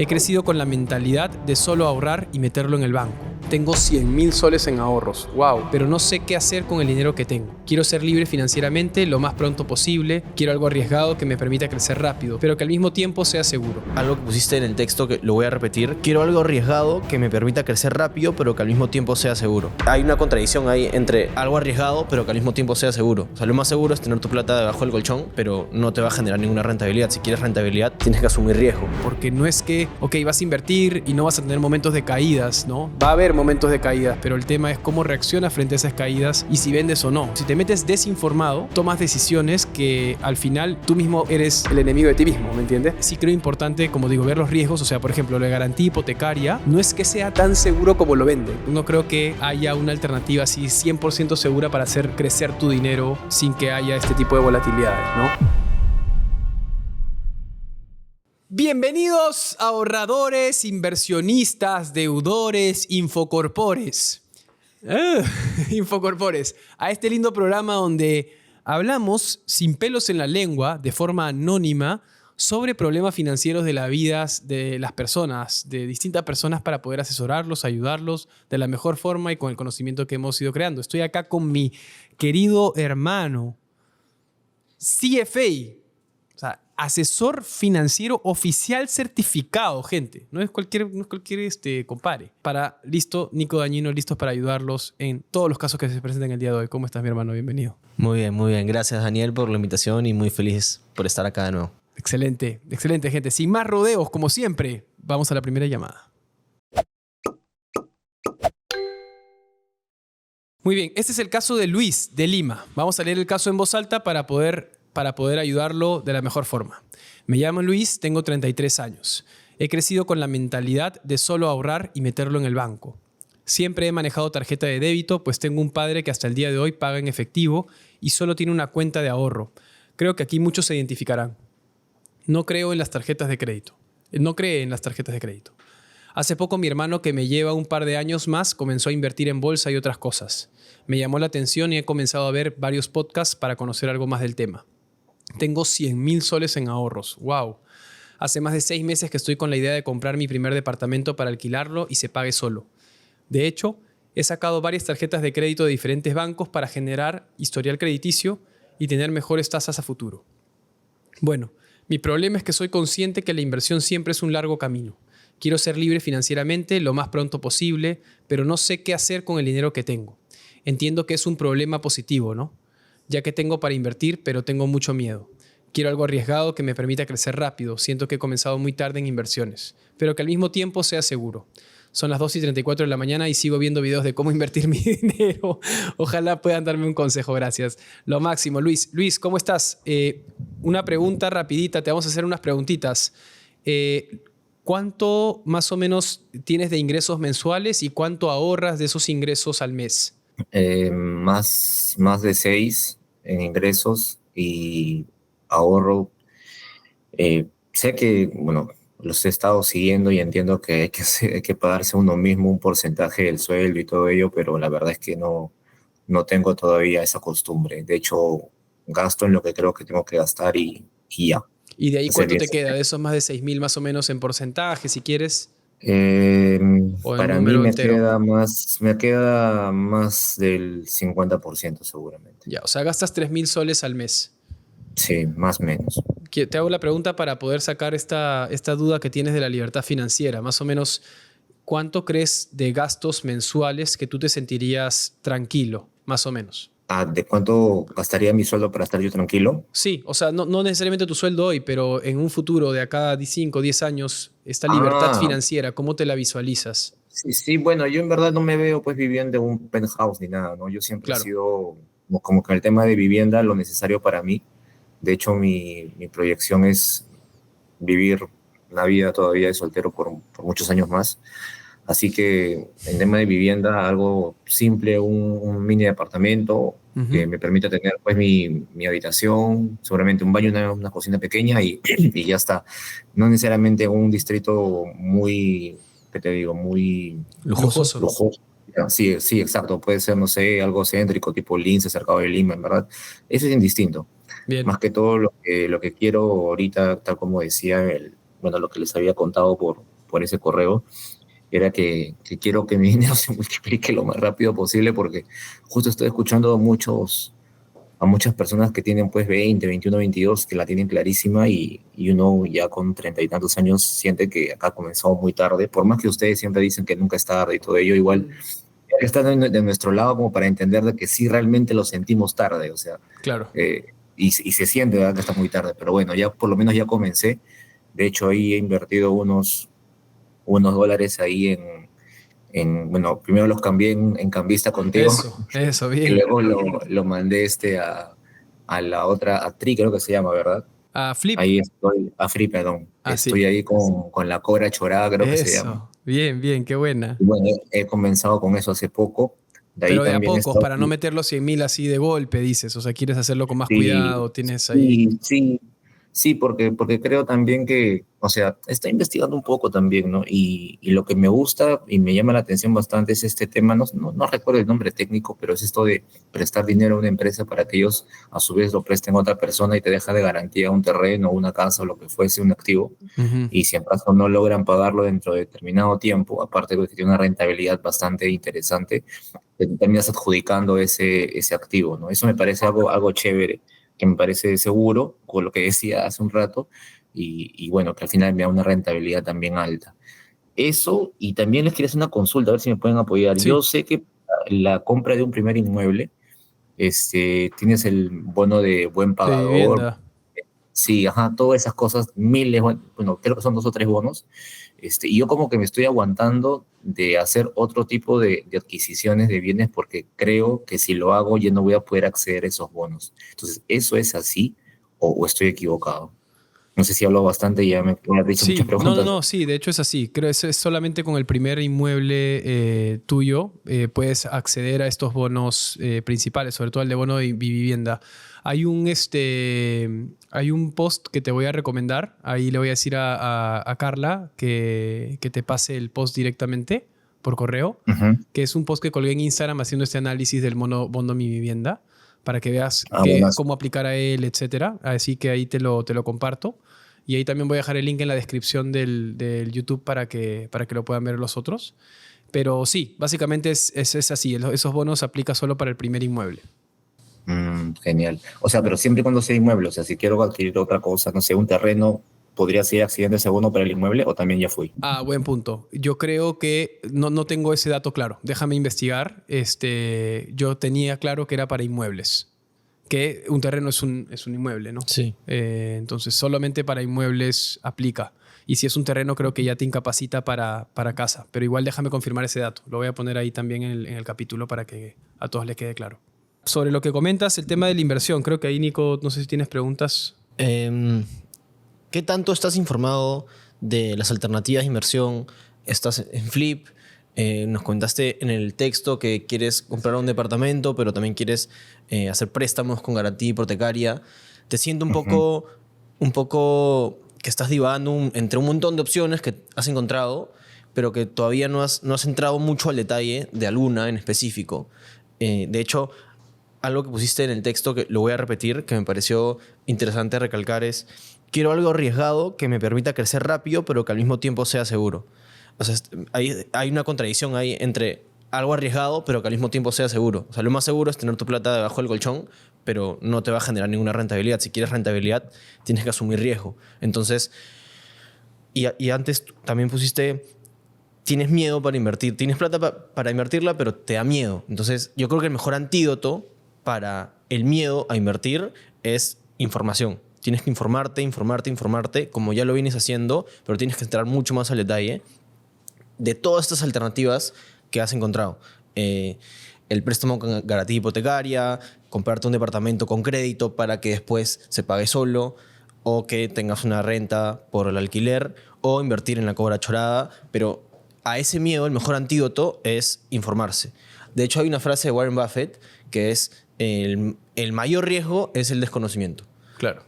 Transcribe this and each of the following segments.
He crecido con la mentalidad de solo ahorrar y meterlo en el banco. Tengo 100.000 soles en ahorros, wow, pero no sé qué hacer con el dinero que tengo. Quiero ser libre financieramente lo más pronto posible, quiero algo arriesgado que me permita crecer rápido, pero que al mismo tiempo sea seguro. Algo que pusiste en el texto que lo voy a repetir. Quiero algo arriesgado que me permita crecer rápido, pero que al mismo tiempo sea seguro. Hay una contradicción ahí entre algo arriesgado, pero que al mismo tiempo sea seguro. O sea, lo más seguro es tener tu plata debajo del colchón, pero no te va a generar ninguna rentabilidad. Si quieres rentabilidad, tienes que asumir riesgo. Porque no es que, vas a invertir y no vas a tener momentos de caídas, ¿no? Va a haber momentos de caídas, pero el tema es cómo reaccionas frente a esas caídas y si vendes o no. Si te metes desinformado, tomas decisiones que al final tú mismo eres el enemigo de ti mismo, ¿me entiendes? Sí creo importante, como digo, ver los riesgos. O sea, por ejemplo, la garantía hipotecaria no es que sea tan seguro como lo venden. No creo que haya una alternativa así 100% segura para hacer crecer tu dinero sin que haya este tipo de volatilidades, ¿no? Bienvenidos ahorradores, inversionistas, deudores, infocorpores. Infocorpores. A este lindo programa donde hablamos sin pelos en la lengua, de forma anónima, sobre problemas financieros de la vida de las personas, de distintas personas, para poder asesorarlos, ayudarlos de la mejor forma y con el conocimiento que hemos ido creando. Estoy acá con mi querido hermano, CFA. O sea, asesor financiero oficial certificado, gente. No es cualquier compadre. Nico Dañino, listos para ayudarlos en todos los casos que se presenten el día de hoy. ¿Cómo estás, mi hermano? Bienvenido. Muy bien. Gracias, Daniel, por la invitación y muy feliz por estar acá de nuevo. Excelente, gente. Sin más rodeos, como siempre, vamos a la primera llamada. Muy bien, este es el caso de Luis, de Lima. Vamos a leer el caso en voz alta para poder ayudarlo de la mejor forma. Me llamo Luis, tengo 33 años. He crecido con la mentalidad de solo ahorrar y meterlo en el banco. Siempre he manejado tarjeta de débito, pues tengo un padre que hasta el día de hoy paga en efectivo y solo tiene una cuenta de ahorro. Creo que aquí muchos se identificarán. No creo en las tarjetas de crédito. No cree en las tarjetas de crédito. Hace poco mi hermano, que me lleva un par de años más, comenzó a invertir en bolsa y otras cosas. Me llamó la atención y he comenzado a ver varios podcasts para conocer algo más del tema. Tengo 100.000 soles en ahorros. ¡Wow! Hace más de 6 meses que estoy con la idea de comprar mi primer departamento para alquilarlo y se pague solo. De hecho, he sacado varias tarjetas de crédito de diferentes bancos para generar historial crediticio y tener mejores tasas a futuro. Bueno, mi problema es que soy consciente que la inversión siempre es un largo camino. Quiero ser libre financieramente lo más pronto posible, pero no sé qué hacer con el dinero que tengo. Entiendo que es un problema positivo, ¿no? Ya que tengo para invertir, pero tengo mucho miedo. Quiero algo arriesgado que me permita crecer rápido. Siento que he comenzado muy tarde en inversiones, pero que al mismo tiempo sea seguro. Son las 2:34 de la mañana y sigo viendo videos de cómo invertir mi dinero. Ojalá puedan darme un consejo, gracias. Lo máximo. Luis, ¿cómo estás? Una pregunta rapidita, te vamos a hacer unas preguntitas. ¿Cuánto más o menos tienes de ingresos mensuales y cuánto ahorras de esos ingresos al mes? Más de 6 en ingresos y ahorro. Sé que, los he estado siguiendo y entiendo que hay que pagarse a uno mismo un porcentaje del sueldo y todo ello, pero la verdad es que no tengo todavía esa costumbre. De hecho, gasto en lo que creo que tengo que gastar y ya. ¿Y de ahí cuánto te queda? De esos más de 6.000 más o menos en porcentaje, si quieres. ¿O en Para mí número entero? me queda más del 50% seguramente. Ya, o sea, gastas 3.000 soles al mes. Sí, más o menos. Te hago la pregunta para poder sacar esta duda que tienes de la libertad financiera. Más o menos, ¿cuánto crees de gastos mensuales que tú te sentirías tranquilo? Más o menos. ¿De cuánto gastaría mi sueldo para estar yo tranquilo? Sí, o sea, no necesariamente tu sueldo hoy, pero en un futuro de acá a 5 o 10 años, esta libertad financiera, ¿cómo te la visualizas? Sí, bueno, yo en verdad no me veo pues viviendo en un penthouse ni nada, ¿no? Yo siempre he Claro. sido como que el tema de vivienda lo necesario para mí. De hecho, mi proyección es vivir la vida todavía de soltero por muchos años más. Así que en tema de vivienda, algo simple, un mini departamento que me permita tener pues mi habitación, seguramente un baño, una cocina pequeña y ya está. No necesariamente un distrito muy, ¿qué te digo? Muy Lujoso. lujoso. Sí, exacto. Puede ser, no sé, algo céntrico, tipo Lince, cercado de Lima, en verdad. Eso es indistinto. Bien. Más que todo lo que quiero ahorita, tal como decía bueno, lo que les había contado por ese correo, era que quiero que mi dinero se multiplique lo más rápido posible porque justo estoy escuchando a muchas personas que tienen pues 20, 21, 22, que la tienen clarísima y uno ya con 30 y tantos años siente que acá comenzó muy tarde, por más que ustedes siempre dicen que nunca es tarde y todo ello, igual está de nuestro lado como para entender de que sí realmente lo sentimos tarde, o sea, Claro. y se siente, ¿verdad?, que está muy tarde, pero bueno, ya por lo menos ya comencé. De hecho ahí he invertido unos dólares ahí bueno, primero los cambié en Cambista contigo Eso, y bien. luego lo mandé a la otra, a Tri creo que se llama, ¿verdad? A Flip. Ahí estoy, a Free, perdón. Ah, sí. Estoy ahí con la Cobra Chorada, creo que se llama. Eso. Bien, bien, qué buena. Y bueno, he comenzado con eso hace poco. De ahí Pero de a también he pocos, estado. para no meter los 100.000 así de golpe, dices. O sea, quieres hacerlo con más Sí, cuidado, tienes ahí. sí, sí, sí, porque creo también que, o sea, está investigando un poco también, ¿no? Y lo que me gusta y me llama la atención bastante es este tema, no recuerdo el nombre técnico, pero es esto de prestar dinero a una empresa para que ellos a su vez lo presten a otra persona y te deja de garantía un terreno, una casa o lo que fuese, un activo. Ujú. Y si en caso no logran pagarlo dentro de determinado tiempo, aparte de que tiene una rentabilidad bastante interesante, te terminas adjudicando ese activo, ¿no? Eso me parece algo chévere, que me parece seguro, con lo que decía hace un rato, y bueno, que al final me da una rentabilidad también alta. Eso, y también les quería hacer una consulta, a ver si me pueden apoyar. Yo Sí, sé que la compra de un primer inmueble, tienes el bono de buen de pagador. vivienda. Sí, ajá, todas esas cosas, miles, bueno, creo que son 2 o 3 bonos, y yo como que me estoy aguantando de hacer otro tipo de adquisiciones de bienes porque creo que si lo hago ya no voy a poder acceder a esos bonos. Entonces, ¿eso es así o estoy equivocado? No sé si hablo bastante y ya me has dicho muchas Sí, no, no, preguntas. no, sí, de hecho es así. Creo que es solamente con el primer inmueble tuyo puedes acceder a estos bonos principales, sobre todo el de bono de vivienda. Hay un post que te voy a recomendar. Ahí le voy a decir a Carla que te pase el post directamente por correo, Ujú. que es un post que colgué en Instagram haciendo este análisis del bono mi vivienda para que veas Ah, buenas. cómo aplicar a él, etcétera. Así que ahí te lo comparto. Y ahí también voy a dejar el link en la descripción del YouTube para que lo puedan ver los otros. Pero sí, básicamente es así. Esos bonos aplican solo para el primer inmueble. Genial. O sea, pero siempre y cuando sea inmueble, o sea, si quiero adquirir otra cosa, no sé, un terreno, ¿podría ser accidente segundo para el inmueble o también ya fui? Ah, buen punto. Yo creo que no tengo ese dato claro. Déjame investigar. Yo tenía claro que era para inmuebles. Que un terreno es un inmueble, ¿no? Sí. Entonces, solamente para inmuebles aplica. Y si es un terreno, creo que ya te incapacita para casa. Pero igual déjame confirmar ese dato. Lo voy a poner ahí también en el capítulo para que a todos les quede claro. Sobre lo que comentas, el tema de la inversión. Creo que ahí, Nico, no sé si tienes preguntas. Em, ¿Qué tanto estás informado de las alternativas de inversión? ¿Estás en Flip? Nos comentaste en el texto que quieres comprar un departamento, pero también quieres hacer préstamos con garantía hipotecaria. Te siento Ujú. un poco que estás divagando entre un montón de opciones que has encontrado, pero que todavía no has entrado mucho al detalle de alguna en específico. De hecho, algo que pusiste en el texto que lo voy a repetir, que me pareció interesante recalcar es, quiero algo arriesgado que me permita crecer rápido, pero que al mismo tiempo sea seguro. O sea, hay una contradicción ahí entre algo arriesgado, pero que al mismo tiempo sea seguro. O sea, lo más seguro es tener tu plata debajo del colchón, pero no te va a generar ninguna rentabilidad. Si quieres rentabilidad, tienes que asumir riesgo. Entonces, y antes también pusiste, tienes miedo para invertir, tienes plata para invertirla, pero te da miedo. Entonces, yo creo que el mejor antídoto para el miedo a invertir es información. Tienes que informarte, como ya lo vienes haciendo, pero tienes que entrar mucho más al detalle de todas estas alternativas que has encontrado. El préstamo con garantía hipotecaria, comprarte un departamento con crédito para que después se pague solo, o que tengas una renta por el alquiler, o invertir en la cobra chorada, pero a ese miedo el mejor antídoto es informarse. De hecho, hay una frase de Warren Buffett que es el mayor riesgo es el desconocimiento. Claro.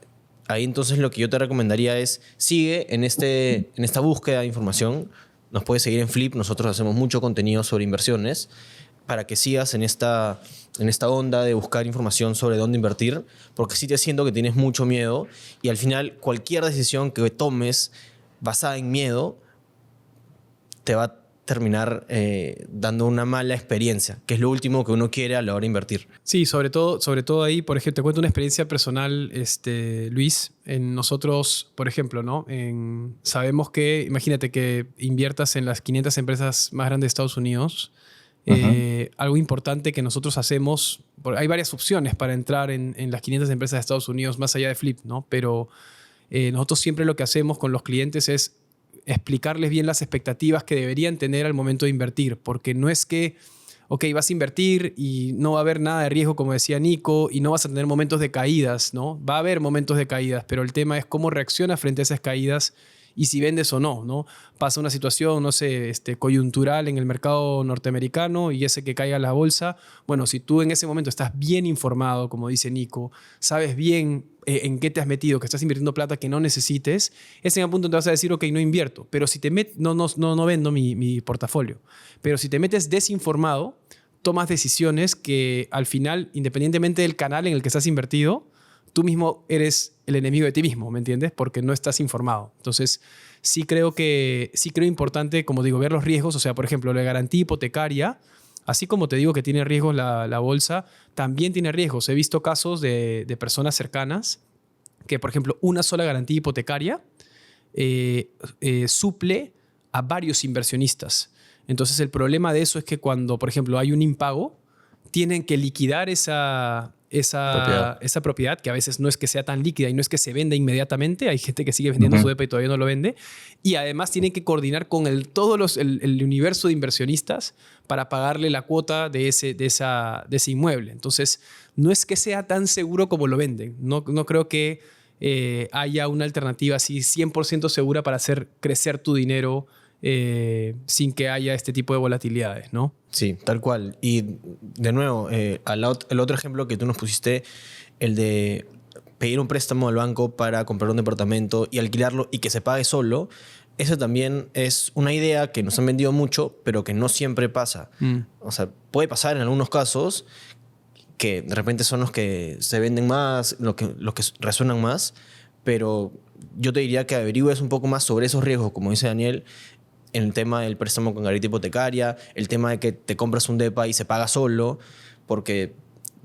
Ahí entonces lo que yo te recomendaría es sigue en esta búsqueda de información. Nos puedes seguir en Flip, nosotros hacemos mucho contenido sobre inversiones para que sigas en esta onda de buscar información sobre dónde invertir, porque sí te siento que tienes mucho miedo y al final cualquier decisión que tomes basada en miedo te va a terminar dando una mala experiencia, que es lo último que uno quiere a la hora de invertir. Sí, sobre todo ahí, por ejemplo, te cuento una experiencia personal, Luis. En nosotros, por ejemplo, ¿no? Sabemos que, imagínate que inviertas en las 500 empresas más grandes de Estados Unidos. Algo importante que nosotros hacemos, hay varias opciones para entrar en las 500 empresas de Estados Unidos más allá de Flip, ¿no? Pero nosotros siempre lo que hacemos con los clientes es explicarles bien las expectativas que deberían tener al momento de invertir, porque no es que, ok, vas a invertir y no va a haber nada de riesgo, como decía Nico, y no vas a tener momentos de caídas, ¿no? Va a haber momentos de caídas, pero el tema es cómo reaccionas frente a esas caídas y si vendes o no, ¿no? Pasa una situación, no sé, coyuntural en el mercado norteamericano y ese que caiga la bolsa. Bueno, si tú en ese momento estás bien informado, como dice Nico, sabes bien en qué te has metido, que estás invirtiendo plata que no necesites, ese en el punto te vas a decir, ok, no invierto, pero si te no vendo mi portafolio. Pero si te metes desinformado, tomas decisiones que al final, independientemente del canal en el que estás invertido, tú mismo eres el enemigo de ti mismo, ¿me entiendes? Porque no estás informado. Entonces, sí creo importante, como digo, ver los riesgos. O sea, por ejemplo, la garantía hipotecaria, así como te digo que tiene riesgos la bolsa, también tiene riesgos. He visto casos de personas cercanas que, por ejemplo, una sola garantía hipotecaria suple a varios inversionistas. Entonces, el problema de eso es que cuando, por ejemplo, hay un impago, tienen que liquidar esa propiedad, que a veces no es que sea tan líquida y no es que se venda inmediatamente. Hay gente que sigue vendiendo su depa y todavía no lo vende. Y además tienen que coordinar con el universo de inversionistas para pagarle la cuota de ese inmueble. Entonces, no es que sea tan seguro como lo venden. No creo que haya una alternativa así 100% segura para hacer crecer tu dinero sin que haya este tipo de volatilidades, ¿no? Sí, tal cual. Y de nuevo, el otro ejemplo que tú nos pusiste, el de pedir un préstamo al banco para comprar un departamento y alquilarlo y que se pague solo, eso también es una idea que nos han vendido mucho, pero que no siempre pasa. O sea, puede pasar en algunos casos que de repente son los que se venden más, los que resuenan más, pero yo te diría que averigües un poco más sobre esos riesgos, como dice Daniel, en el tema del préstamo con garantía hipotecaria, el tema de que te compras un depa y se paga solo, porque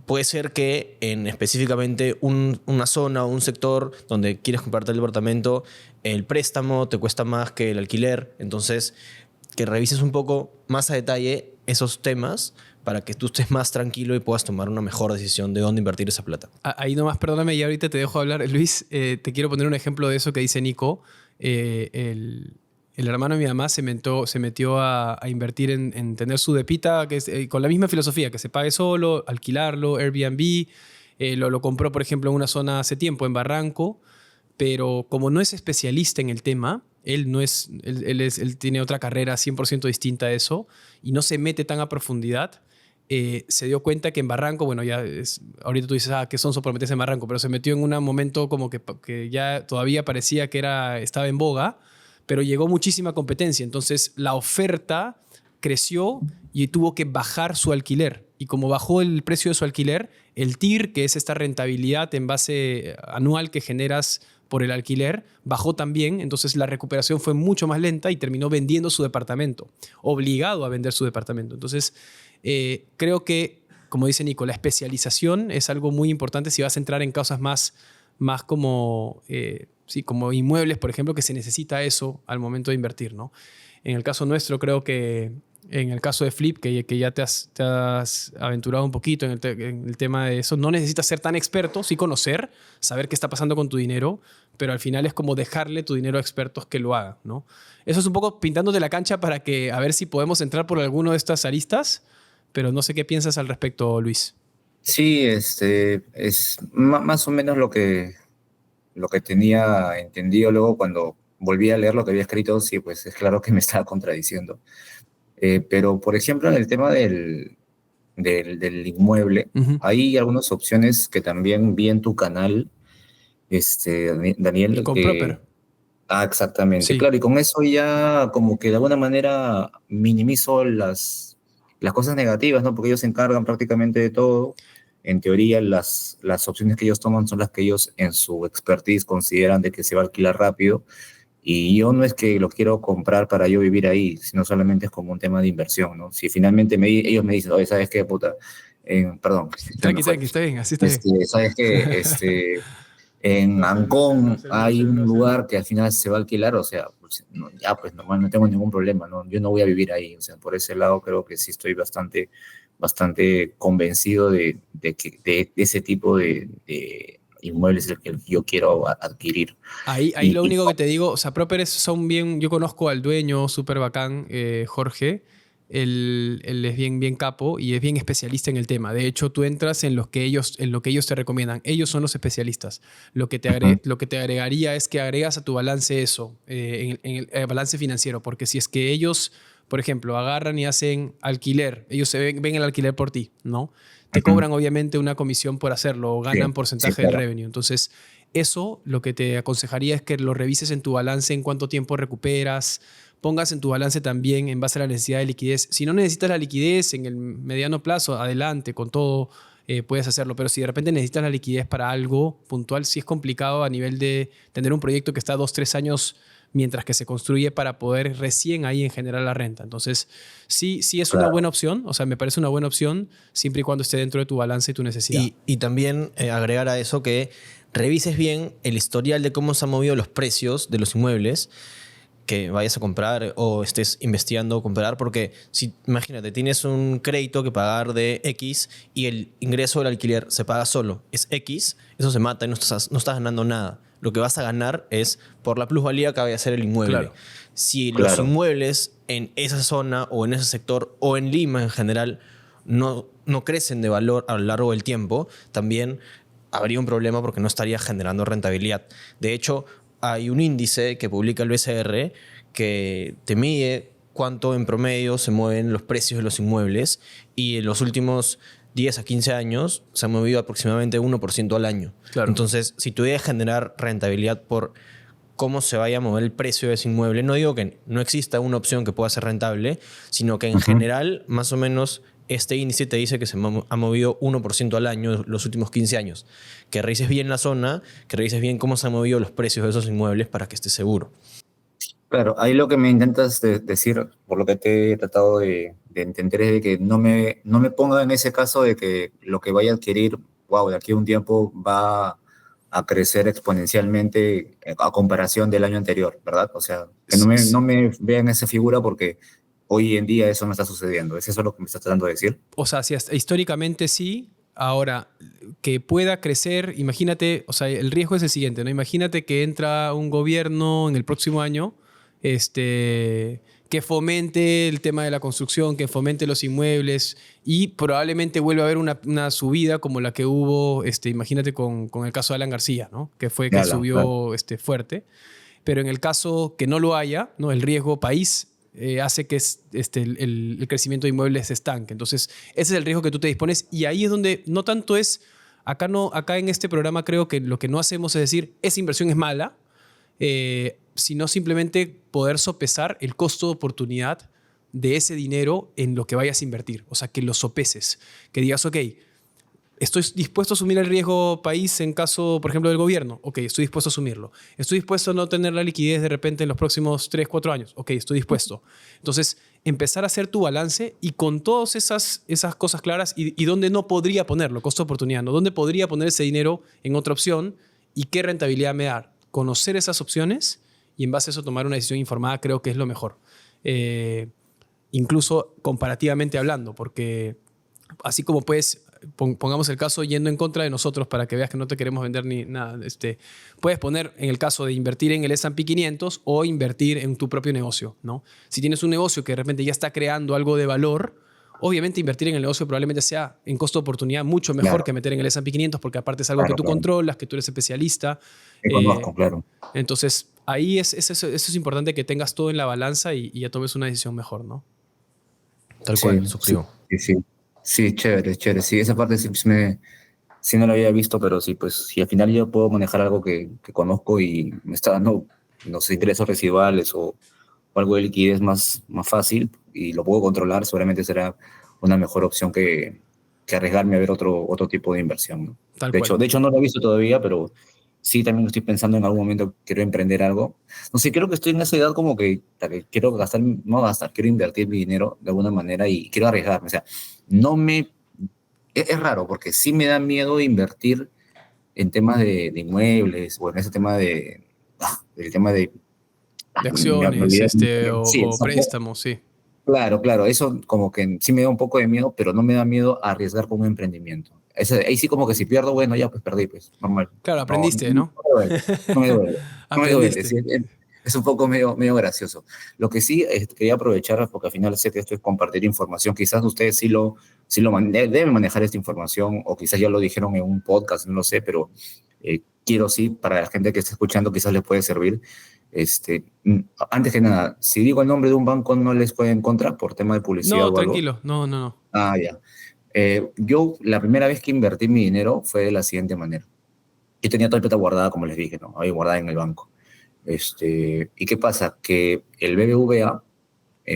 puede ser que en específicamente una zona o un sector donde quieres comprarte el departamento, el préstamo te cuesta más que el alquiler. Entonces, que revises un poco más a detalle esos temas para que tú estés más tranquilo y puedas tomar una mejor decisión de dónde invertir esa plata. Ahí nomás, perdóname, y ahorita te dejo hablar. Luis, te quiero poner un ejemplo de eso que dice Nico. El hermano de mi mamá se metió a invertir en tener su depita, que es, con la misma filosofía, que se pague solo, alquilarlo, Airbnb. Lo compró, por ejemplo, en una zona hace tiempo, en Barranco, pero como no es especialista en el tema, él tiene otra carrera 100% distinta a eso y no se mete tan a profundidad. Se dio cuenta que en Barranco, bueno, ahorita tú dices, qué sonso por meterse en Barranco, pero se metió en un momento como que ya todavía parecía que estaba en boga, pero llegó muchísima competencia. Entonces la oferta creció y tuvo que bajar su alquiler. Y como bajó el precio de su alquiler, el TIR, que es esta rentabilidad en base anual que generas por el alquiler, bajó también. Entonces la recuperación fue mucho más lenta y terminó vendiendo su departamento, obligado a vender su departamento. Entonces creo que, como dice Nico, la especialización es algo muy importante si vas a entrar en causas más como... Sí, como inmuebles, por ejemplo, que se necesita eso al momento de invertir, ¿no? En el caso nuestro, creo que en el caso de Flip, que ya te has aventurado un poquito en el tema de eso, no necesitas ser tan experto, sí conocer, saber qué está pasando con tu dinero, pero al final es como dejarle tu dinero a expertos que lo hagan, ¿no? Eso es un poco pintándote la cancha para que a ver si podemos entrar por alguno de estas aristas, pero no sé qué piensas al respecto, Luis. Sí, es más o menos lo que tenía entendido. Luego cuando volví a leer lo que había escrito, sí, pues es claro que me estaba contradiciendo. Pero, por ejemplo, en el tema del inmueble, hay algunas opciones que también vi en tu canal, Daniel. Con Proper. Exactamente, Sí. claro, y con eso ya como que de alguna manera minimizo las cosas negativas, ¿no? Porque ellos se encargan prácticamente de todo. En teoría, las opciones que ellos toman son las que ellos en su expertise consideran de que se va a alquilar rápido Y yo no es que lo quiero comprar para yo vivir ahí, sino solamente es como un tema de inversión, ¿no? Si finalmente ellos me dicen, oye, ¿sabes qué, puta? Perdón, se me Tranqui, fue. tranqui, está bien, así está bien. ¿Sabes qué? En Ancón hay un lugar que al final se va a alquilar, o sea, pues, ya pues normal, no tengo ningún problema, ¿no? Yo no voy a vivir ahí, o sea, por ese lado creo que sí estoy bastante convencido de ese tipo de inmuebles el que yo quiero adquirir. Ahí Y, lo y único que te digo, o sea, Properes son bien, yo conozco al dueño, súper bacán, Jorge, él es bien, bien capo y es bien especialista en el tema. De hecho, tú entras en lo que ellos te recomiendan. Ellos son los especialistas. Ujú. Lo que te agregaría es que agregas a tu balance eso, en el balance financiero, porque si es que ellos, por ejemplo, agarran y hacen alquiler, ellos ven el alquiler por ti, ¿no? Te Ujú. cobran obviamente una comisión por hacerlo o Sí, ganan sí, porcentaje del claro. revenue. Entonces, eso lo que te aconsejaría es que lo revises en tu balance, en cuánto tiempo recuperas, pongas en tu balance también en base a la necesidad de liquidez. Si no necesitas la liquidez en el mediano plazo, adelante, con todo puedes hacerlo, pero si de repente necesitas la liquidez para algo puntual, sí es complicado a nivel de tener un proyecto que está 2, 3 años mientras que se construye para poder recién ahí en generar la renta. Entonces, sí es una Claro. buena opción, o sea, me parece una buena opción siempre y cuando esté dentro de tu balance y tu necesidad. Y también agregar a eso que revises bien el historial de cómo se han movido los precios de los inmuebles que vayas a comprar o estés investigando comprar, porque si, imagínate, tienes un crédito que pagar de X y el ingreso del alquiler se paga solo, es X, eso se mata y no estás ganando nada. Lo que vas a ganar es por la plusvalía que vaya a ser el inmueble. Claro. Si los Claro. inmuebles en esa zona o en ese sector o en Lima en general no crecen de valor a lo largo del tiempo, también habría un problema porque no estaría generando rentabilidad. De hecho, hay un índice que publica el BCR que te mide cuánto en promedio se mueven los precios de los inmuebles y en los últimos 10 a 15 años se ha movido aproximadamente 1% al año. Claro. Entonces, si tú debes generar rentabilidad por cómo se vaya a mover el precio de ese inmueble, no digo que no exista una opción que pueda ser rentable, sino que en Ujú. general, más o menos, este índice te dice que se ha movido 1% al año los últimos 15 años. Que revises bien la zona, que revises bien cómo se han movido los precios de esos inmuebles para que estés seguro. Claro, ahí lo que me intentas decir, por lo que te he tratado de entender, es de que no me ponga en ese caso de que lo que vaya a adquirir, wow, de aquí a un tiempo va a crecer exponencialmente a comparación del año anterior, ¿verdad? O sea, que no S- me, s- no me vean esa figura porque hoy en día eso no está sucediendo. ¿Es eso lo que me estás tratando de decir? O sea, si históricamente sí, ahora que pueda crecer, imagínate, o sea, el riesgo es el siguiente, ¿no? Imagínate que entra un gobierno en el próximo año, que fomente el tema de la construcción, que fomente los inmuebles y probablemente vuelva a haber una subida como la que hubo, imagínate con el caso de Alan García, ¿no? Que fue que Claro, claro. subió fuerte. Pero en el caso que no lo haya, ¿no? El riesgo país hace que el crecimiento de inmuebles se estanque. Entonces, ese es el riesgo que tú te dispones y ahí es donde no tanto es, acá, no, acá en este programa creo que lo que no hacemos es decir, esa inversión es mala, sino simplemente poder sopesar el costo de oportunidad de ese dinero en lo que vayas a invertir. O sea, que lo sopeses, que digas, ok, estoy dispuesto a asumir el riesgo país en caso, por ejemplo, del gobierno. Ok, estoy dispuesto a asumirlo. Estoy dispuesto a no tener la liquidez de repente en los próximos 3, 4 años. Ok, estoy dispuesto. Entonces, empezar a hacer tu balance y con todas esas cosas claras y dónde no podría ponerlo, costo-oportunidad, ¿no? ¿Dónde podría poner ese dinero en otra opción y qué rentabilidad me da? Conocer esas opciones y en base a eso tomar una decisión informada creo que es lo mejor. Eh, Incluso comparativamente hablando, porque así como puedes, pongamos el caso yendo en contra de nosotros para que veas que no te queremos vender ni nada, puedes poner en el caso de invertir en el S&P 500 o invertir en tu propio negocio, ¿no? Si tienes un negocio que de repente ya está creando algo de valor, obviamente invertir en el negocio probablemente sea en costo de oportunidad mucho mejor Claro, que meter en el S&P 500 porque aparte es algo que claro, tú claro. controlas, que tú eres especialista. Te conozco, claro. Entonces, ahí eso es importante que tengas todo en la balanza y ya tomes una decisión mejor, ¿no? Tal Sí, cual, sí, suscribo. sí, sí. Sí, chévere, chévere. Sí, esa parte sí, sí no la había visto, pero sí, pues si al final yo puedo manejar algo que conozco y me está dando, no sé, ingresos residuales o algo de liquidez más fácil y lo puedo controlar, seguramente será una mejor opción que arriesgarme a ver otro tipo de inversión, ¿no? Tal De cual. hecho, de hecho no lo he visto todavía, pero sí también estoy pensando en algún momento, quiero emprender algo. No sé, creo que estoy en esa edad como que quiero gastar, no gastar, quiero invertir mi dinero de alguna manera y quiero arriesgarme. O sea, no me... Es raro porque sí me da miedo invertir en temas de inmuebles o en ese tema de... el tema de... De me acciones, olvidé. Sí, o exacto. préstamos, sí. Claro, claro, eso como que sí me da un poco de miedo, pero no me da miedo arriesgar con un emprendimiento. Ahí sí como que si pierdo, bueno, ya pues perdí, pues normal. Claro, No, no, aprendiste, no ¿no? me duele, no me duele, no me duele, Aprendiste. sí, es un poco medio gracioso. Lo que sí quería aprovechar, porque al final sé que esto es compartir información, quizás ustedes deben manejar esta información, o quizás ya lo dijeron en un podcast, no lo sé, pero quiero sí, para la gente que está escuchando, quizás les puede servir. Antes que nada, si digo el nombre de un banco, no les puede en contra por tema de publicidad No, o algo. tranquilo. No, no, no. Ah, ya. Yo, la primera vez que invertí mi dinero fue de la siguiente manera. Yo tenía toda la plata guardada, como les dije, ¿no? Ahí guardada en el banco. ¿Y qué pasa? Que el BBVA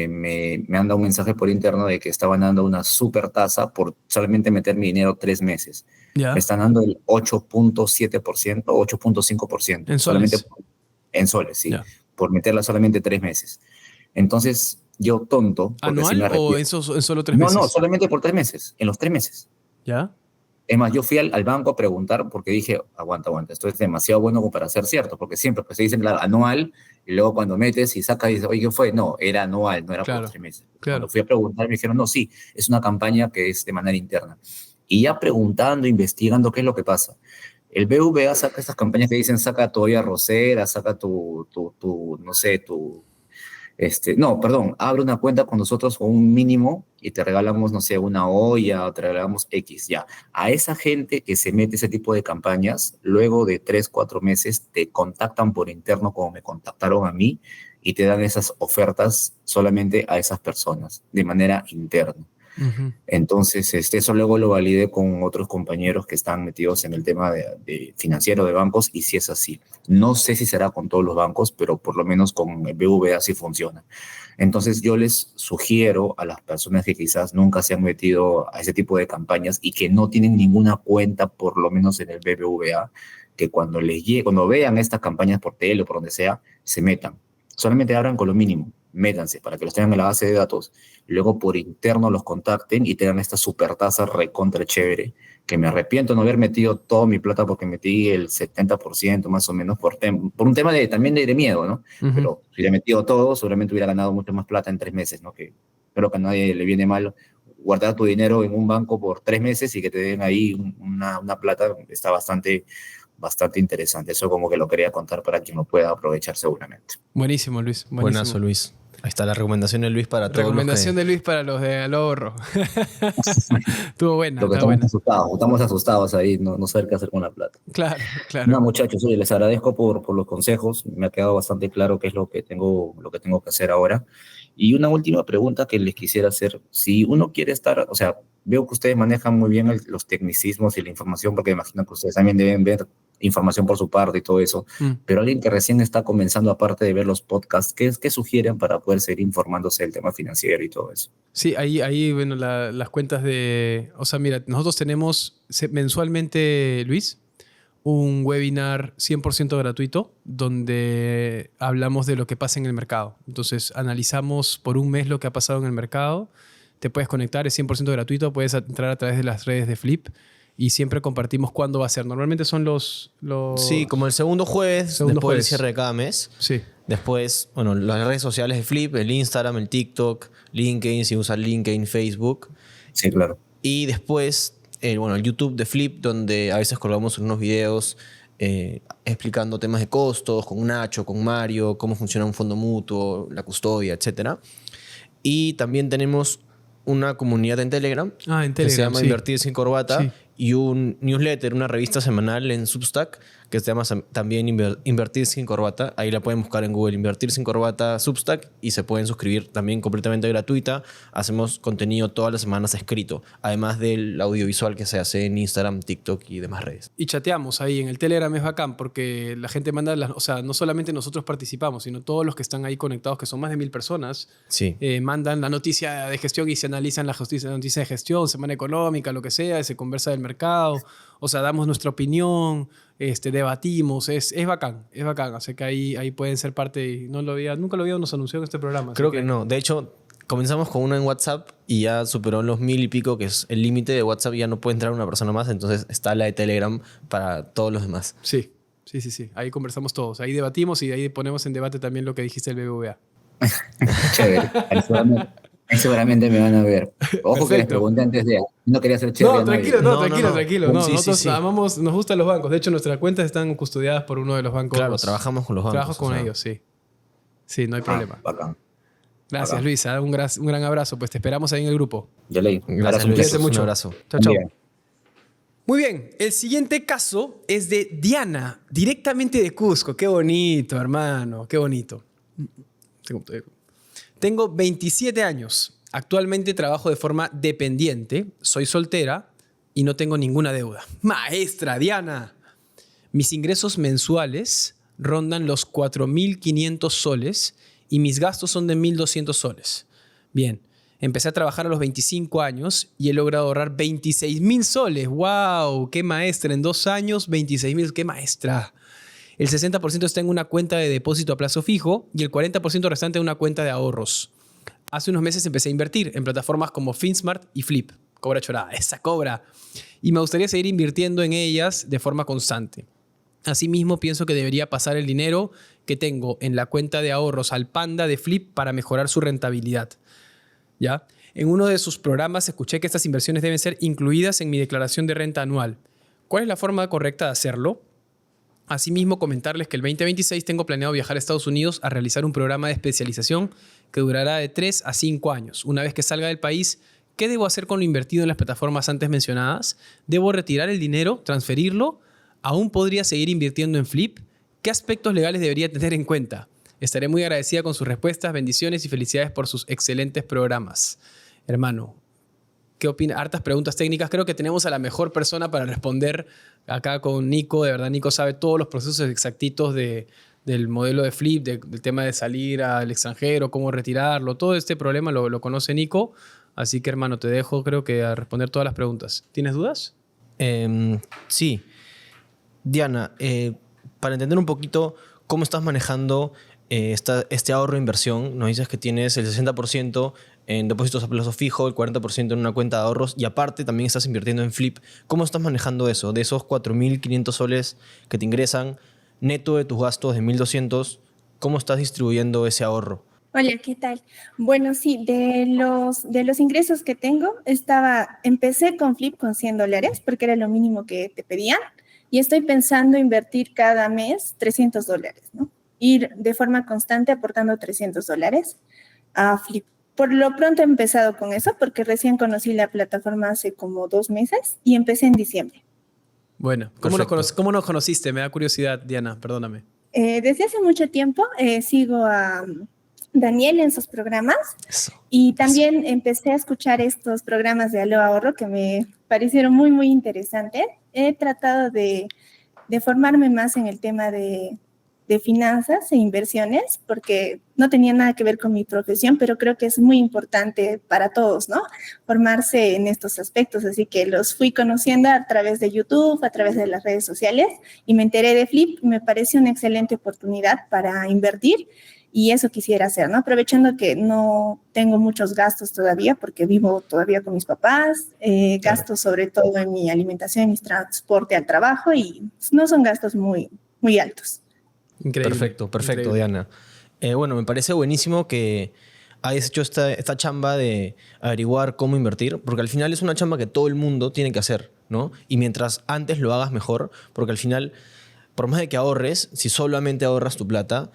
me anda un mensaje por interno de que estaban dando una super tasa por solamente meter mi dinero 3 meses. Me Ya. están dando el 8.7%, 8.5%, En solamente soles. en soles, sí, Ya. por meterla solamente 3 meses. Entonces, yo tonto, porque así ¿Anual me o arrepiento. en solo tres No, no, meses? solamente por 3 meses, en los 3 meses. ¿Ya? Es más, yo fui al banco a preguntar porque dije, aguanta, esto es demasiado bueno como para ser cierto, porque siempre pues, se dice claro, anual, y luego cuando metes y sacas, dices, oye, ¿qué fue? No, era anual, no era por los Claro, 3 meses. Cuando claro. fui a preguntar, me dijeron, no, sí, es una campaña que es de manera interna. Y ya preguntando, investigando qué es lo que pasa. El BVA saca estas campañas que dicen, saca tu olla rosera, saca no sé, no, perdón, abre una cuenta con nosotros con un mínimo y te regalamos, no sé, una olla o te regalamos X, ya. A esa gente que se mete ese tipo de campañas, luego de 3, 4 meses te contactan por interno como me contactaron a mí y te dan esas ofertas solamente a esas personas de manera interna. Ujú. Entonces, eso luego lo validé con otros compañeros que están metidos en el tema de financiero de bancos y si es así. No sé si será con todos los bancos, pero por lo menos con el BVA sí funciona. Entonces, yo les sugiero a las personas que quizás nunca se han metido a ese tipo de campañas y que no tienen ninguna cuenta, por lo menos en el BBVA, que cuando vean estas campañas por tele o por donde sea, se metan. Solamente abran con lo mínimo, métanse para que los tengan en la base de datos, luego por interno los contacten y tengan esta super tasa recontra chévere, que me arrepiento de no haber metido toda mi plata porque metí el 70% más o menos por un tema también de miedo, ¿no? Ujú. Pero si hubiera metido todo, seguramente hubiera ganado mucho más plata en 3 meses, ¿no? Que creo que a nadie le viene mal guardar tu dinero en un banco por 3 meses y que te den ahí una plata, está bastante interesante. Eso como que lo quería contar para quien lo pueda aprovechar seguramente. Buenísimo, Luis. Buenazo, Buenísimo. Luis. Ahí está la recomendación de Luis para todos los Recomendación que... de Luis para los de al ahorro. Estuvo buena, Lo que está buena. estamos asustados ahí, no saber qué hacer con la plata. Claro, claro. No, muchachos, oye, les agradezco por los consejos. Me ha quedado bastante claro qué es lo que tengo que hacer ahora. Y una última pregunta que les quisiera hacer. Si uno quiere estar, o sea, veo que ustedes manejan muy bien los tecnicismos y la información, porque imagino que ustedes también deben ver información por su parte y todo eso. Mm. Pero alguien que recién está comenzando, aparte de ver los podcasts, ¿qué sugieren para poder seguir informándose del tema financiero y todo eso? Sí, ahí bueno, las cuentas de... O sea, mira, nosotros tenemos mensualmente, Luis, un webinar 100% gratuito donde hablamos de lo que pasa en el mercado. Entonces, analizamos por un mes lo que ha pasado en el mercado. Te puedes conectar, es 100% gratuito, puedes entrar a través de las redes de Flip y siempre compartimos cuándo va a ser. Normalmente son Sí, como el segundo jueves, Segundo después del jueves. cierre de cada mes. Sí, Después, bueno, las redes sociales de Flip, el Instagram, el TikTok, LinkedIn, si usan LinkedIn, Facebook. Sí, claro. Y después, el YouTube de Flip, donde a veces colgamos unos videos explicando temas de costos con Nacho, con Mario, cómo funciona un fondo mutuo, la custodia, etcétera. Y también tenemos una comunidad en Telegram, en que se Telegram, llama sí. Invertir sin Corbata, Sí. y un newsletter, una revista semanal en Substack que se llama también Invertir sin Corbata. Ahí la pueden buscar en Google, Invertir sin Corbata Substack, y se pueden suscribir también completamente gratuita. Hacemos contenido todas las semanas escrito, además del audiovisual que se hace en Instagram, TikTok y demás redes. Y chateamos ahí en el Telegram, es bacán porque la gente manda, o sea, no solamente nosotros participamos, sino todos los que están ahí conectados, que son más de 1000 personas, Sí. mandan la noticia de gestión y se analizan la noticia de gestión, semana económica, lo que sea, y se conversa del mercado, O sea, damos nuestra opinión, debatimos, es bacán, es bacán. Así que ahí pueden ser parte, nunca lo habíamos anunciado en este programa. Creo que no. De hecho, comenzamos con uno en WhatsApp y ya superó los 1000 y pico, que es el límite de WhatsApp, y ya no puede entrar una persona más, entonces está la de Telegram para todos los demás. Sí. Ahí conversamos todos, ahí debatimos y ahí ponemos en debate también lo que dijiste del BBVA. Chévere. Ahí seguramente me van a ver. Ojo que les Perfecto. pregunté antes de... No quería ser chévere. No, tranquilo. No, Sí, nosotros sí. amamos, nos gustan los bancos. De hecho, nuestras cuentas están custodiadas por uno de los bancos. Claro, trabajamos con los bancos. Trabajo con o sea. ellos, sí. Sí, no hay problema. Bacán. Gracias, bacán. Luis. Un gran abrazo. Pues te esperamos ahí en el grupo. Ya leí. Gracias, Abrazo, Luis. Cuídate muchachos. mucho. Un abrazo. Chao, chao. Bien. Muy bien, el siguiente caso es de Diana, directamente de Cusco. Qué bonito, hermano, qué bonito. Tengo 27 años. Actualmente trabajo de forma dependiente, soy soltera y no tengo ninguna deuda. Maestra Diana. Mis ingresos mensuales rondan los 4.500 soles y mis gastos son de 1.200 soles. Bien, empecé a trabajar a los 25 años y he logrado ahorrar 26.000 soles. ¡Wow! ¡Qué maestra! En 2 años, 26.000. ¡Qué maestra! El 60% está en una cuenta de depósito a plazo fijo y el 40% restante en una cuenta de ahorros. Hace unos meses empecé a invertir en plataformas como FinSmart y Flip. Cobra chorada, esa cobra. Y me gustaría seguir invirtiendo en ellas de forma constante. Asimismo, pienso que debería pasar el dinero que tengo en la cuenta de ahorros al Panda de Flip para mejorar su rentabilidad. ¿Ya? En uno de sus programas escuché que estas inversiones deben ser incluidas en mi declaración de renta anual. ¿Cuál es la forma correcta de hacerlo? Asimismo, comentarles que el 2026 tengo planeado viajar a Estados Unidos a realizar un programa de especialización que durará de 3 a 5 años. Una vez que salga del país, ¿qué debo hacer con lo invertido en las plataformas antes mencionadas? ¿Debo retirar el dinero, transferirlo? ¿Aún podría seguir invirtiendo en Flip? ¿Qué aspectos legales debería tener en cuenta? Estaré muy agradecida con sus respuestas, bendiciones y felicidades por sus excelentes programas. Hermano, ¿qué opina? Hartas preguntas técnicas. Creo que tenemos a la mejor persona para responder acá con Nico. De verdad, Nico sabe todos los procesos exactitos del modelo de Flip, del tema de salir al extranjero, cómo retirarlo. Todo este problema lo conoce Nico. Así que, hermano, te dejo, creo que, a responder todas las preguntas. ¿Tienes dudas? Sí. Diana, para entender un poquito cómo estás manejando este ahorro de inversión, nos dices que tienes el 60% en depósitos a plazo fijo, el 40% en una cuenta de ahorros y aparte también estás invirtiendo en Flip. ¿Cómo estás manejando eso? De esos 4.500 soles que te ingresan neto de tus gastos de 1.200, ¿cómo estás distribuyendo ese ahorro? Hola, ¿qué tal? Bueno, sí, de los ingresos que tengo, empecé con Flip con $100 porque era lo mínimo que te pedían y estoy pensando invertir cada mes $300, ¿no? Ir de forma constante aportando $300 a Flip. Por lo pronto he empezado con eso porque recién conocí la plataforma hace como 2 meses y empecé en diciembre. Bueno, ¿cómo nos conociste? Me da curiosidad, Diana, perdóname. Desde hace mucho tiempo sigo a Daniel en sus programas y también empecé a escuchar estos programas de Aló Ahorro que me parecieron muy, muy interesantes. He tratado de formarme más en el tema de finanzas e inversiones porque no tenía nada que ver con mi profesión, pero creo que es muy importante para todos, ¿no? Formarse en estos aspectos, así que los fui conociendo a través de YouTube, a través de las redes sociales y me enteré de Flip y me pareció una excelente oportunidad para invertir y eso quisiera hacer, ¿no? Aprovechando que no tengo muchos gastos todavía porque vivo todavía con mis papás, gasto sobre todo en mi alimentación y mi transporte al trabajo y no son gastos muy, muy altos. Increíble. Perfecto, Increíble. Diana. Bueno, me parece buenísimo que hayas hecho esta chamba de averiguar cómo invertir, porque al final es una chamba que todo el mundo tiene que hacer, ¿no? Y mientras antes lo hagas mejor, porque al final, por más de que ahorres, si solamente ahorras tu plata,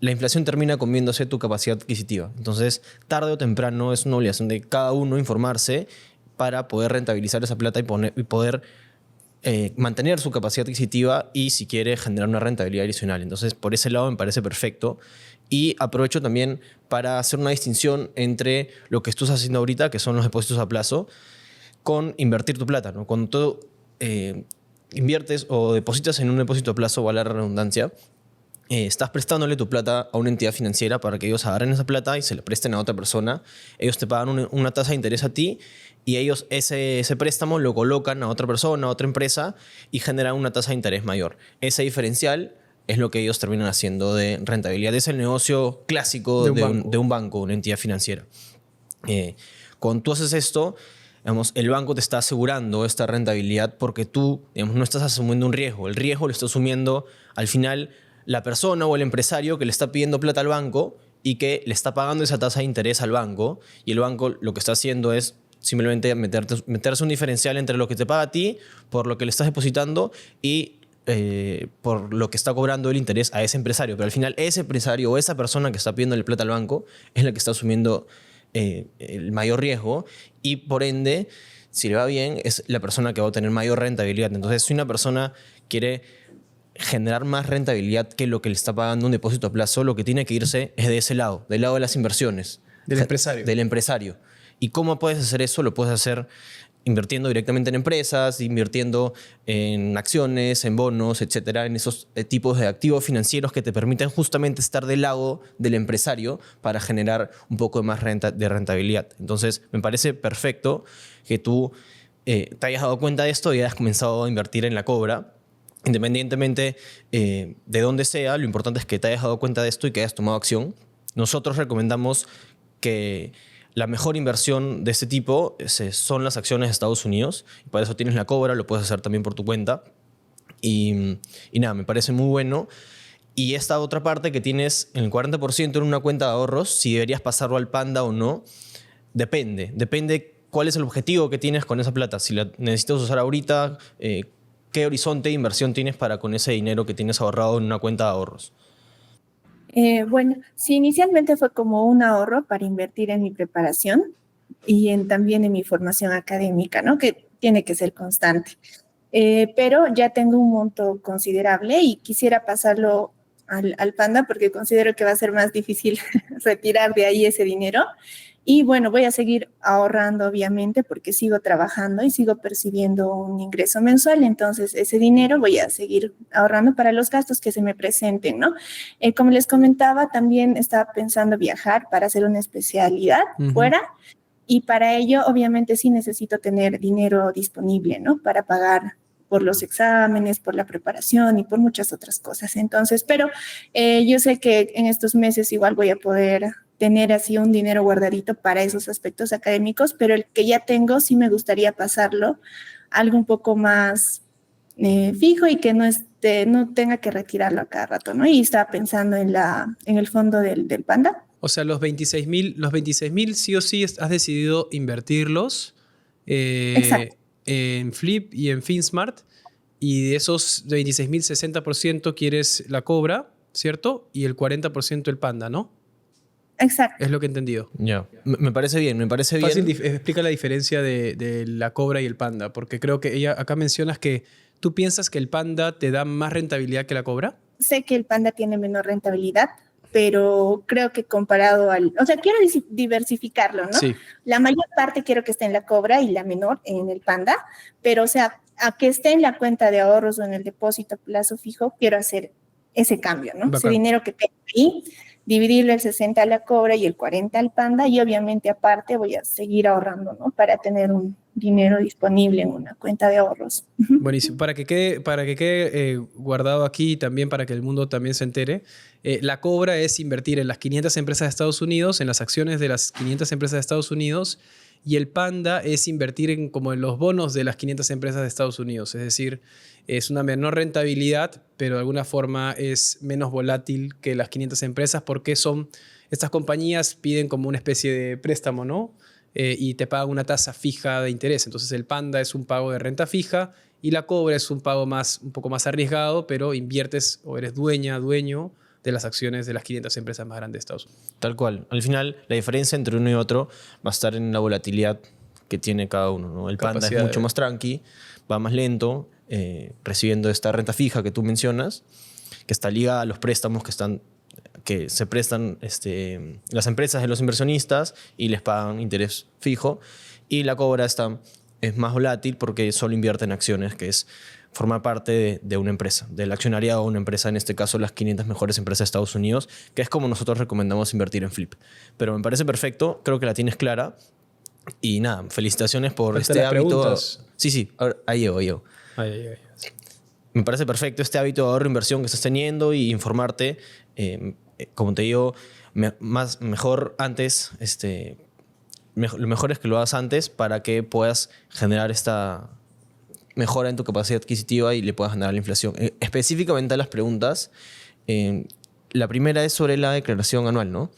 la inflación termina comiéndose tu capacidad adquisitiva. Entonces, tarde o temprano es una obligación de cada uno informarse para poder rentabilizar esa plata y poder mantener su capacidad adquisitiva y si quiere generar una rentabilidad adicional. Entonces, por ese lado me parece perfecto. Y aprovecho también para hacer una distinción entre lo que estás haciendo ahorita, que son los depósitos a plazo, con invertir tu plata, ¿no? Cuando tú inviertes o depositas en un depósito a plazo, vale la redundancia, estás prestándole tu plata a una entidad financiera para que ellos agarren esa plata y se la presten a otra persona. Ellos te pagan una tasa de interés a ti y ellos ese préstamo lo colocan a otra persona, a otra empresa y generan una tasa de interés mayor. Ese diferencial es lo que ellos terminan haciendo de rentabilidad. Es el negocio clásico de un banco, una entidad financiera. Cuando tú haces esto, digamos, el banco te está asegurando esta rentabilidad porque tú, digamos, no estás asumiendo un riesgo. El riesgo lo está asumiendo al final la persona o el empresario que le está pidiendo plata al banco y que le está pagando esa tasa de interés al banco, y el banco lo que está haciendo es simplemente meterse un diferencial entre lo que te paga a ti por lo que le estás depositando y por lo que está cobrando el interés a ese empresario. Pero al final ese empresario o esa persona que está pidiendo plata al banco es la que está asumiendo el mayor riesgo, y por ende, si le va bien, es la persona que va a tener mayor rentabilidad. Entonces, si una persona quiere generar más rentabilidad que lo que le está pagando un depósito a plazo, lo que tiene que irse es de ese lado, del lado de las inversiones. Del empresario. Del empresario. ¿Y cómo puedes hacer eso? Lo puedes hacer invirtiendo directamente en empresas, invirtiendo en acciones, en bonos, etcétera, en esos tipos de activos financieros que te permiten justamente estar del lado del empresario para generar un poco de más de rentabilidad. Entonces, me parece perfecto que tú te hayas dado cuenta de esto y hayas comenzado a invertir en la Cobra. Independientemente de dónde sea, lo importante es que te hayas dado cuenta de esto y que hayas tomado acción. Nosotros recomendamos que la mejor inversión de este tipo son las acciones de Estados Unidos. Y para eso tienes la Cobra, lo puedes hacer también por tu cuenta. Y nada, me parece muy bueno. Y esta otra parte que tienes el 40% en una cuenta de ahorros, si deberías pasarlo al Panda o no, depende. Depende cuál es el objetivo que tienes con esa plata. Si la necesitas usar ahorita, ¿qué horizonte de inversión tienes para con ese dinero que tienes ahorrado en una cuenta de ahorros? Bueno, sí, inicialmente fue como un ahorro para invertir en mi preparación y también en mi formación académica, ¿no? Que tiene que ser constante. Pero ya tengo un monto considerable y quisiera pasarlo al Panda porque considero que va a ser más difícil retirar de ahí ese dinero. Y bueno, voy a seguir ahorrando, obviamente, porque sigo trabajando y sigo percibiendo un ingreso mensual. Entonces, ese dinero voy a seguir ahorrando para los gastos que se me presenten, ¿no? Como les comentaba, también estaba pensando viajar para hacer una especialidad fuera. Y para ello, obviamente, sí necesito tener dinero disponible, ¿no? Para pagar por los exámenes, por la preparación y por muchas otras cosas. Entonces, pero yo sé que en estos meses igual voy a poder tener así un dinero guardadito para esos aspectos académicos, pero el que ya tengo sí me gustaría pasarlo a algo un poco más fijo y que no tenga que retirarlo a cada rato, ¿no? Y estaba pensando en el fondo del Panda. O sea, los 26.000 sí o sí has decidido invertirlos en Flip y en FinSmart, y de esos 26.000, 60% quieres la Cobra, ¿cierto? Y el 40% el Panda, ¿no? Exacto. Es lo que he entendido. Ya. Me parece bien, me parece Fácil, bien. explica la diferencia de la Cobra y el Panda, porque creo que acá mencionas que tú piensas que el Panda te da más rentabilidad que la Cobra. Sé que el Panda tiene menor rentabilidad, pero creo que comparado o sea, quiero diversificarlo, ¿no? Sí. La mayor parte quiero que esté en la Cobra y la menor en el Panda, pero o sea, a que esté en la cuenta de ahorros o en el depósito a plazo fijo, quiero hacer ese cambio, ¿no? Bacán. Ese dinero que tengo ahí, dividirlo el 60 a la Cobra y el 40 al Panda, y obviamente aparte voy a seguir ahorrando, ¿no? Para tener un dinero disponible en una cuenta de ahorros. Buenísimo. Para que quede guardado aquí y también para que el mundo también se entere, la Cobra es invertir en las 500 empresas de Estados Unidos, en las acciones de las 500 empresas de Estados Unidos, y el Panda es invertir como en los bonos de las 500 empresas de Estados Unidos. Es decir, es una menor rentabilidad, pero de alguna forma es menos volátil que las 500 empresas porque estas compañías piden como una especie de préstamo, ¿no? Y te pagan una tasa fija de interés. Entonces el Panda es un pago de renta fija y la Cobra es un pago un poco más arriesgado, pero inviertes o eres dueño de las acciones de las 500 empresas más grandes de Estados Unidos. Tal cual. Al final, la diferencia entre uno y otro va a estar en la volatilidad que tiene cada uno, ¿no? El Panda es mucho más tranqui, va más lento, recibiendo esta renta fija que tú mencionas, que está ligada a los préstamos que se prestan las empresas de los inversionistas y les pagan interés fijo. Y la Cobra es más volátil porque solo invierte en acciones, que es formar parte de una empresa, del accionariado de una empresa, en este caso las 500 mejores empresas de Estados Unidos, que es como nosotros recomendamos invertir en Flip. Pero me parece perfecto, creo que la tienes clara. Y nada, felicitaciones por Faltan este las hábito. preguntas. Sí, ahí llego. Ay. Me parece perfecto este hábito de ahorro e inversión que estás teniendo y informarte. Como te digo, mejor antes, lo mejor es que lo hagas antes para que puedas generar esta mejora en tu capacidad adquisitiva y le puedas generar la inflación. Específicamente a las preguntas, la primera es sobre la declaración anual, ¿no?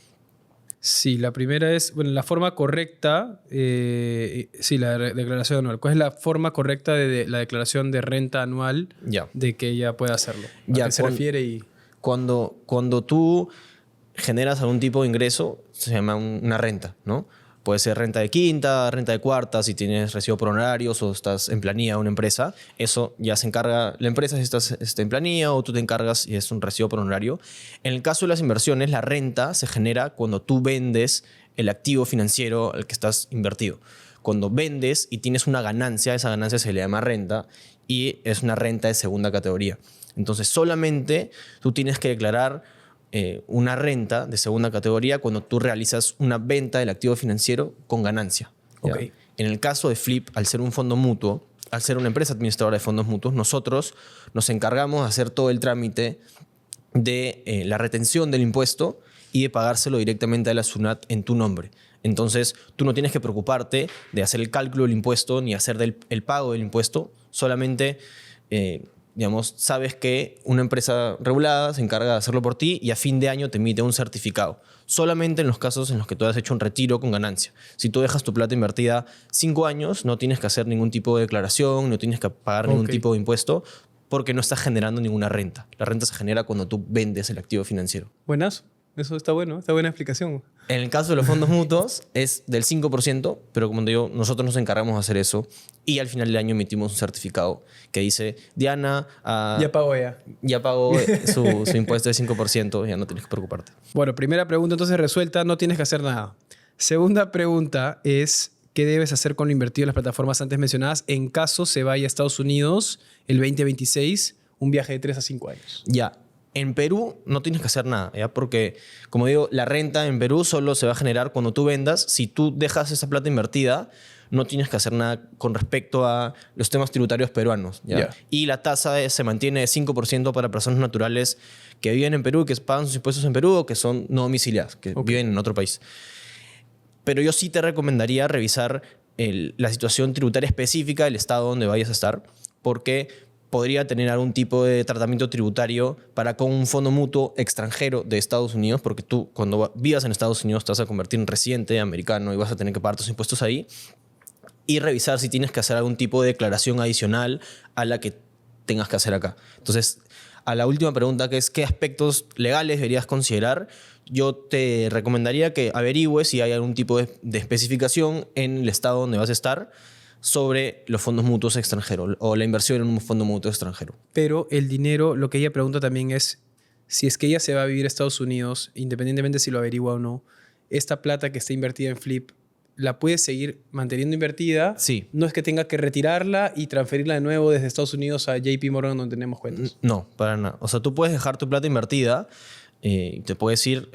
Sí, la primera es, bueno, la forma correcta, sí, la declaración anual. ¿Cuál es la forma correcta de la declaración de renta anual Ya. de que ella pueda hacerlo? ¿A Ya, qué se refiere? Cuando tú generas algún tipo de ingreso, se llama una renta, ¿no? Puede ser renta de quinta, renta de cuarta, si tienes recibo por honorarios o estás en planilla de una empresa. Eso ya se encarga la empresa si estás en planilla o tú te encargas y es un recibo por honorario. En el caso de las inversiones, la renta se genera cuando tú vendes el activo financiero al que estás invertido. Cuando vendes y tienes una ganancia, esa ganancia se le llama renta y es una renta de segunda categoría. Entonces, solamente tú tienes que declarar una renta de segunda categoría cuando tú realizas una venta del activo financiero con ganancia. ¿Ya? Ok. En el caso de Flip, al ser un fondo mutuo, al ser una empresa administradora de fondos mutuos, nosotros nos encargamos de hacer todo el trámite de la retención del impuesto y de pagárselo directamente a la SUNAT en tu nombre. Entonces, tú no tienes que preocuparte de hacer el cálculo del impuesto ni hacer el pago del impuesto, solamente digamos, sabes que una empresa regulada se encarga de hacerlo por ti y a fin de año te emite un certificado. Solamente en los casos en los que tú has hecho un retiro con ganancia. Si tú dejas tu plata invertida 5 años, no tienes que hacer ningún tipo de declaración, no tienes que pagar ningún tipo de impuesto porque no estás generando ninguna renta. La renta se genera cuando tú vendes el activo financiero. Buenas. Eso está bueno, está buena explicación. En el caso de los fondos mutuos es del 5%, pero como te digo, nosotros nos encargamos de hacer eso y al final del año emitimos un certificado que dice, Diana Ya pagó ella. ya pagó su impuesto de 5%, ya no tienes que preocuparte. Bueno, primera pregunta entonces resuelta, no tienes que hacer nada. Segunda pregunta es, ¿qué debes hacer con lo invertido en las plataformas antes mencionadas en caso se vaya a Estados Unidos el 2026, un viaje de 3 a 5 años? Ya. En Perú no tienes que hacer nada, ¿ya? Porque, como digo, la renta en Perú solo se va a generar cuando tú vendas. Si tú dejas esa plata invertida, no tienes que hacer nada con respecto a los temas tributarios peruanos, ¿ya? Ya. Y la tasa se mantiene de 5% para personas naturales que viven en Perú, que pagan sus impuestos en Perú o que son no domiciliadas, que viven en otro país. Pero yo sí te recomendaría revisar la situación tributaria específica del estado donde vayas a estar, porque podría tener algún tipo de tratamiento tributario para con un fondo mutuo extranjero de Estados Unidos, porque tú cuando vivas en Estados Unidos te vas a convertir en residente americano y vas a tener que pagar tus impuestos ahí, y revisar si tienes que hacer algún tipo de declaración adicional a la que tengas que hacer acá. Entonces, a la última pregunta, que es ¿qué aspectos legales deberías considerar? Yo te recomendaría que averigües si hay algún tipo de especificación en el estado donde vas a estar sobre los fondos mutuos extranjeros o la inversión en un fondo mutuo extranjero. Pero el dinero, lo que ella pregunta también es, si es que ella se va a vivir a Estados Unidos, independientemente si lo averigua o no, esta plata que está invertida en Flip, ¿la puede seguir manteniendo invertida? Sí. No es que tenga que retirarla y transferirla de nuevo desde Estados Unidos a JP Morgan donde tenemos cuentas. No, para nada. O sea, tú puedes dejar tu plata invertida, te puedes ir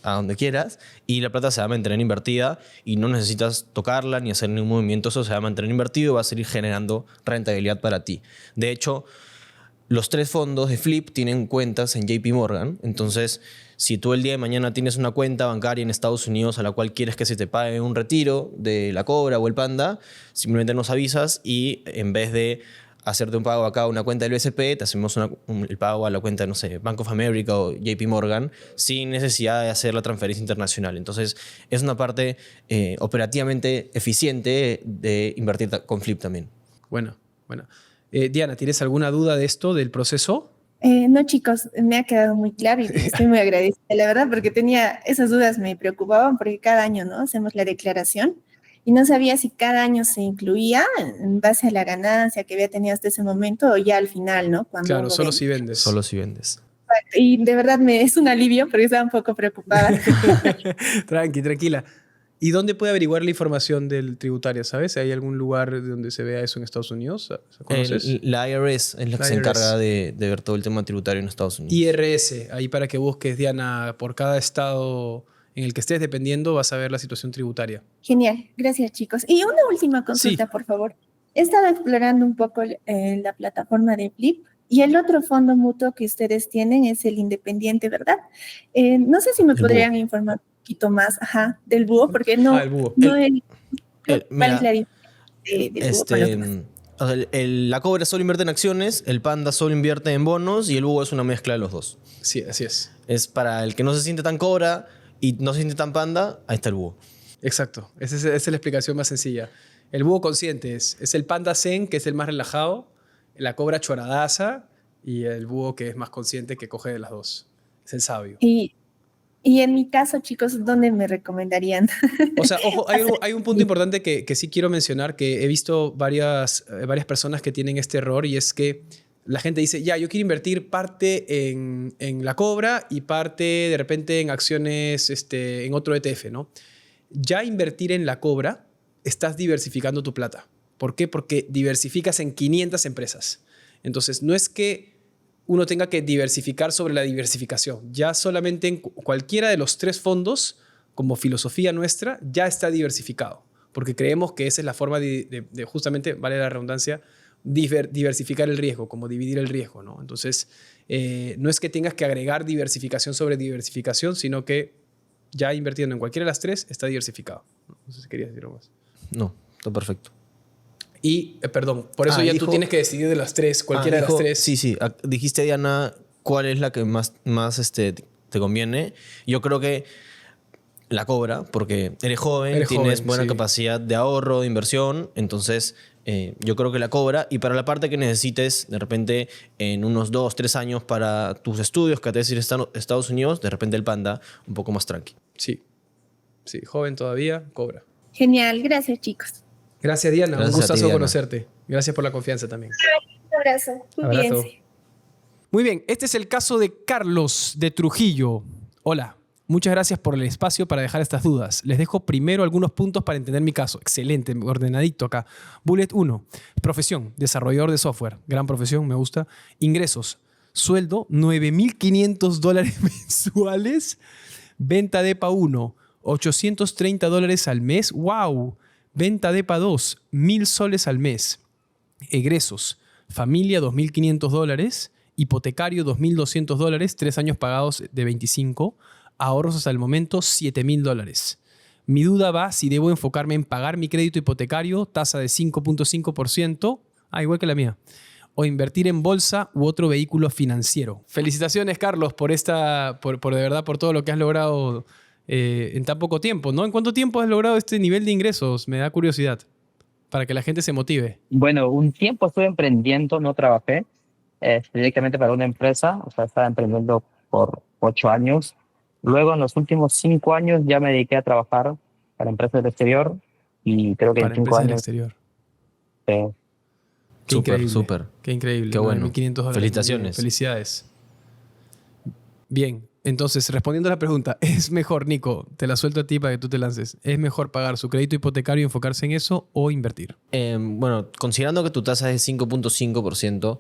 a donde quieras y la plata se va a mantener invertida y no necesitas tocarla ni hacer ningún movimiento. Eso se va a mantener invertido y va a seguir generando rentabilidad para ti. De hecho, los 3 fondos de Flip tienen cuentas en JP Morgan. Entonces, si tú el día de mañana tienes una cuenta bancaria en Estados Unidos a la cual quieres que se te pague un retiro de la Cobra o el Panda, simplemente nos avisas y en vez de hacerte un pago acá a una cuenta del BCP, te hacemos el pago a la cuenta, no sé, Bank of America o JP Morgan, sin necesidad de hacer la transferencia internacional. Entonces, es una parte operativamente eficiente de invertir con Flip también. Bueno. Diana, ¿tienes alguna duda de esto, del proceso? No, chicos, me ha quedado muy claro y estoy muy agradecida, la verdad, porque tenía esas dudas, me preocupaban porque cada año, ¿no? Hacemos la declaración y no sabía si cada año se incluía en base a la ganancia que había tenido hasta ese momento o ya al final, ¿no? Cuando Claro, uno solo vende. si vendes. Solo si vendes. Y de verdad es un alivio porque estaba un poco preocupada. Tranquila. ¿Y dónde puede averiguar la información del tributaria? ¿Sabes? ¿Hay algún lugar donde se vea eso en Estados Unidos? ¿Conoces? La IRS es la que se encarga de ver todo el tema tributario en Estados Unidos. IRS, ahí para que busques, Diana, por cada estado en el que estés dependiendo, vas a ver la situación tributaria. Genial, gracias chicos. Y una última consulta, Sí. por favor. He estado explorando un poco la plataforma de Flip y el otro fondo mutuo que ustedes tienen es el Independiente, ¿verdad? No sé si me El podrían informar un poquito más, del búho, porque no, El búho. no he... ¿Cuál mira, es la diferencia del búho con los demás? O sea, la Cobra solo invierte en acciones, el Panda solo invierte en bonos y el Búho es una mezcla de los dos. Sí, así es. Es para el que no se siente tan Cobra y no se siente tan Panda, ahí está el Búho. Exacto. Esa es la explicación más sencilla. El búho consciente es el panda zen, que es el más relajado, la cobra choradaza y el búho que es más consciente, que coge de las dos. Es el sabio. Y en mi caso, chicos, ¿dónde me recomendarían? O sea, ojo, hay un punto importante que sí quiero mencionar, que he visto varias personas que tienen este error, y es que la gente dice, ya, yo quiero invertir parte en la cobra y parte de repente en acciones en otro ETF, ¿no? Ya invertir en la cobra, estás diversificando tu plata. ¿Por qué? Porque diversificas en 500 empresas. Entonces, no es que uno tenga que diversificar sobre la diversificación. Ya solamente en cualquiera de los 3 fondos, como filosofía nuestra, ya está diversificado. Porque creemos que esa es la forma de justamente, vale la redundancia, diversificar el riesgo, como dividir el riesgo, ¿no? Entonces, no es que tengas que agregar diversificación sobre diversificación, sino que ya invirtiendo en cualquiera de las 3 está diversificado. No sé si querías decir algo más. No, está perfecto. Y, perdón, por eso ya tú tienes que decidir de las 3, cualquiera de las 3. Sí. Dijiste, Diana, cuál es la que más te conviene. Yo creo que la Cobra, porque eres joven, tienes buena capacidad de ahorro, de inversión. Entonces, yo creo que la Cobra. Y para la parte que necesites, de repente, en unos 2, 3 años para tus estudios, que te vas a ir a Estados Unidos, de repente el Panda, un poco más tranqui. Sí, joven todavía, Cobra. Genial, gracias chicos. Gracias, Diana. Gracias Un gustazo Diana. conocerte. Gracias por la confianza también. Un abrazo. Abrazo. Muy bien, este es el caso de Carlos de Trujillo. Hola, muchas gracias por el espacio para dejar estas dudas. Les dejo primero algunos puntos para entender mi caso. Excelente, ordenadito acá. Bullet 1. Profesión, desarrollador de software. Gran profesión, me gusta. Ingresos. Sueldo, $9,500 mensuales. Venta de EPA 1, $830 al mes. ¡Wow! Venta de EPA 2, $1,000 al mes. Egresos. Familia, $2,500. Hipotecario, $2,200. 3 años pagados de 25. Ahorros hasta el momento, $7,000. Mi duda va si debo enfocarme en pagar mi crédito hipotecario, tasa de 5.5%, igual que la mía, o invertir en bolsa u otro vehículo financiero. Felicitaciones, Carlos, por de verdad, por todo lo que has logrado en tan poco tiempo, ¿no? ¿En cuánto tiempo has logrado este nivel de ingresos? Me da curiosidad, para que la gente se motive. Bueno, un tiempo estuve emprendiendo, no trabajé directamente para una empresa, o sea, estaba emprendiendo por 8 años. Luego, en los últimos 5 años, ya me dediqué a trabajar para empresas del exterior y creo que Para en 5 empresas del años... exterior. Qué Súper, increíble. súper. Qué increíble. Qué bueno. $9,500. Felicitaciones. Felicidades. Bien, entonces, respondiendo a la pregunta, ¿es mejor, Nico, te la suelto a ti para que tú te lances, ¿es mejor pagar su crédito hipotecario y enfocarse en eso o invertir? Bueno, considerando que tu tasa es de 5.5%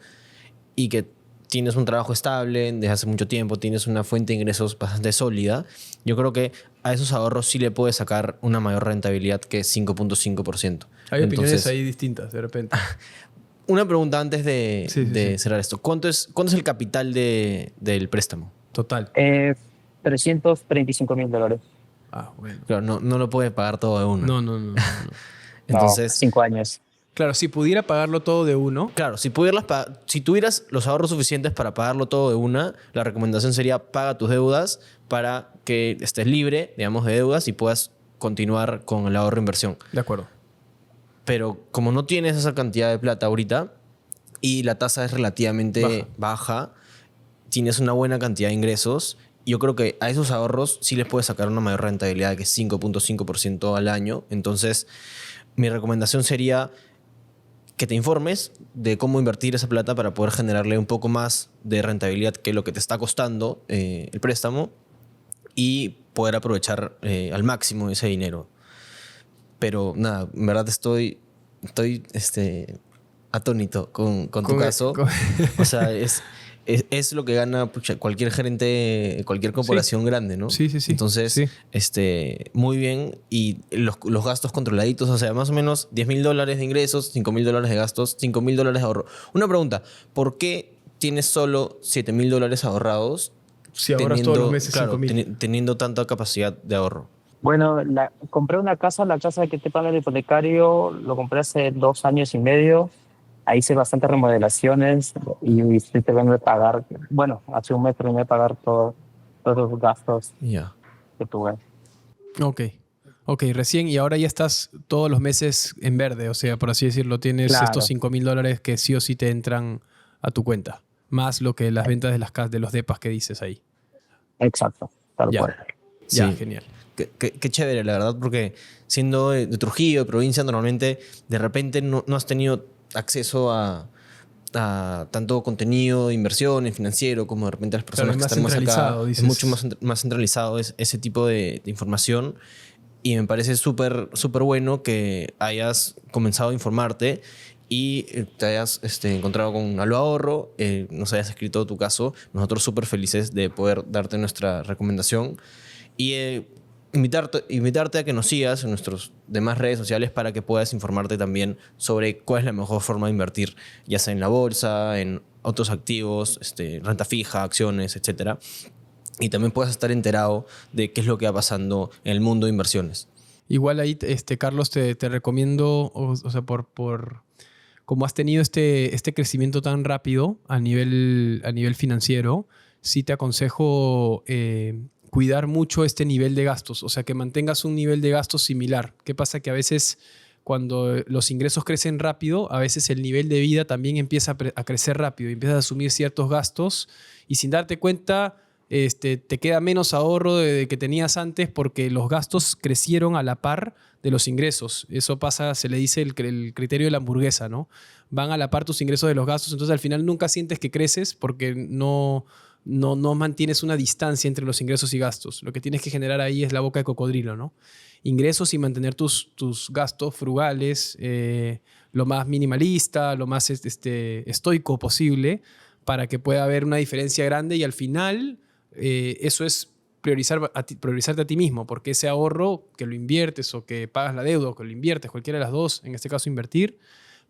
y que tienes un trabajo estable desde hace mucho tiempo, tienes una fuente de ingresos bastante sólida, yo creo que a esos ahorros sí le puedes sacar una mayor rentabilidad que 5.5%. Hay opiniones ahí distintas, de repente. Una pregunta antes de Sí. cerrar esto. ¿Cuánto es el capital del préstamo? Total. $335,000. Bueno. Claro, no lo puedes pagar todo de uno. No. Entonces, 5 años. Claro, si pudiera pagarlo todo de uno, claro, si tuvieras los ahorros suficientes para pagarlo todo de una, la recomendación sería paga tus deudas para que estés libre, digamos, de deudas y puedas continuar con el ahorro e inversión. de acuerdo. Pero como no tienes esa cantidad de plata ahorita y la tasa es relativamente baja, tienes una buena cantidad de ingresos, yo creo que a esos ahorros sí les puedes sacar una mayor rentabilidad que 5.5% al año. Entonces, mi recomendación sería que te informes de cómo invertir esa plata para poder generarle un poco más de rentabilidad que lo que te está costando el préstamo y poder aprovechar al máximo ese dinero. Pero nada, en verdad estoy atónito con tu caso. O sea, es lo que gana pucha, cualquier gerente, cualquier corporación grande, ¿no? Sí. Entonces, Sí. muy bien. Y los gastos controladitos, o sea, más o menos $10,000 de ingresos, $5,000 de gastos, $5,000 de ahorro. Una pregunta, ¿por qué tienes solo $7,000 ahorrados? Si ahorras todos los meses claro, 5,000. teniendo tanta capacidad de ahorro. Bueno, compré una casa, la casa que te paga el hipotecario, lo compré hace 2 años y medio. Ahí hice bastantes remodelaciones y estoy terminando de pagar. Bueno, hace un mes terminé de pagar todos los gastos Ya. que tuve. Ok, recién, y ahora ya estás todos los meses en verde, o sea, por así decirlo, tienes Claro. estos $5,000 que sí o sí te entran a tu cuenta, más lo que las ventas de los depas que dices ahí. Exacto, tal Ya. cual. Ya, Sí. genial. Qué chévere, la verdad, porque siendo de Trujillo, de provincia, normalmente de repente no has tenido acceso a tanto contenido de inversión financiero como de repente las personas Claro, es que más están más acá. centralizado, dices. Es mucho más centralizado ese tipo de información y me parece súper bueno que hayas comenzado a informarte y te hayas encontrado con Aló Ahorro, nos hayas escrito tu caso. Nosotros súper felices de poder darte nuestra recomendación y invitarte a que nos sigas en nuestras demás redes sociales para que puedas informarte también sobre cuál es la mejor forma de invertir, ya sea en la bolsa, en otros activos, renta fija, acciones, etcétera. Y también puedas estar enterado de qué es lo que va pasando en el mundo de inversiones. Igual ahí, Carlos, te recomiendo, o sea, por como has tenido este crecimiento tan rápido a nivel financiero, sí te aconsejo cuidar mucho este nivel de gastos, o sea, que mantengas un nivel de gastos similar. ¿Qué pasa? Que a veces cuando los ingresos crecen rápido, a veces el nivel de vida también empieza a crecer rápido y empiezas a asumir ciertos gastos y sin darte cuenta te queda menos ahorro de que tenías antes porque los gastos crecieron a la par de los ingresos. Eso pasa, se le dice el criterio de la hamburguesa, ¿no? Van a la par tus ingresos de los gastos, entonces al final nunca sientes que creces porque no mantienes una distancia entre los ingresos y gastos. Lo que tienes que generar ahí es la boca de cocodrilo, ¿no? Ingresos y mantener tus gastos frugales lo más minimalista, lo más estoico posible para que pueda haber una diferencia grande y al final eso es priorizarte a ti mismo, porque ese ahorro que lo inviertes o que pagas la deuda o que lo inviertes, cualquiera de las dos, en este caso invertir,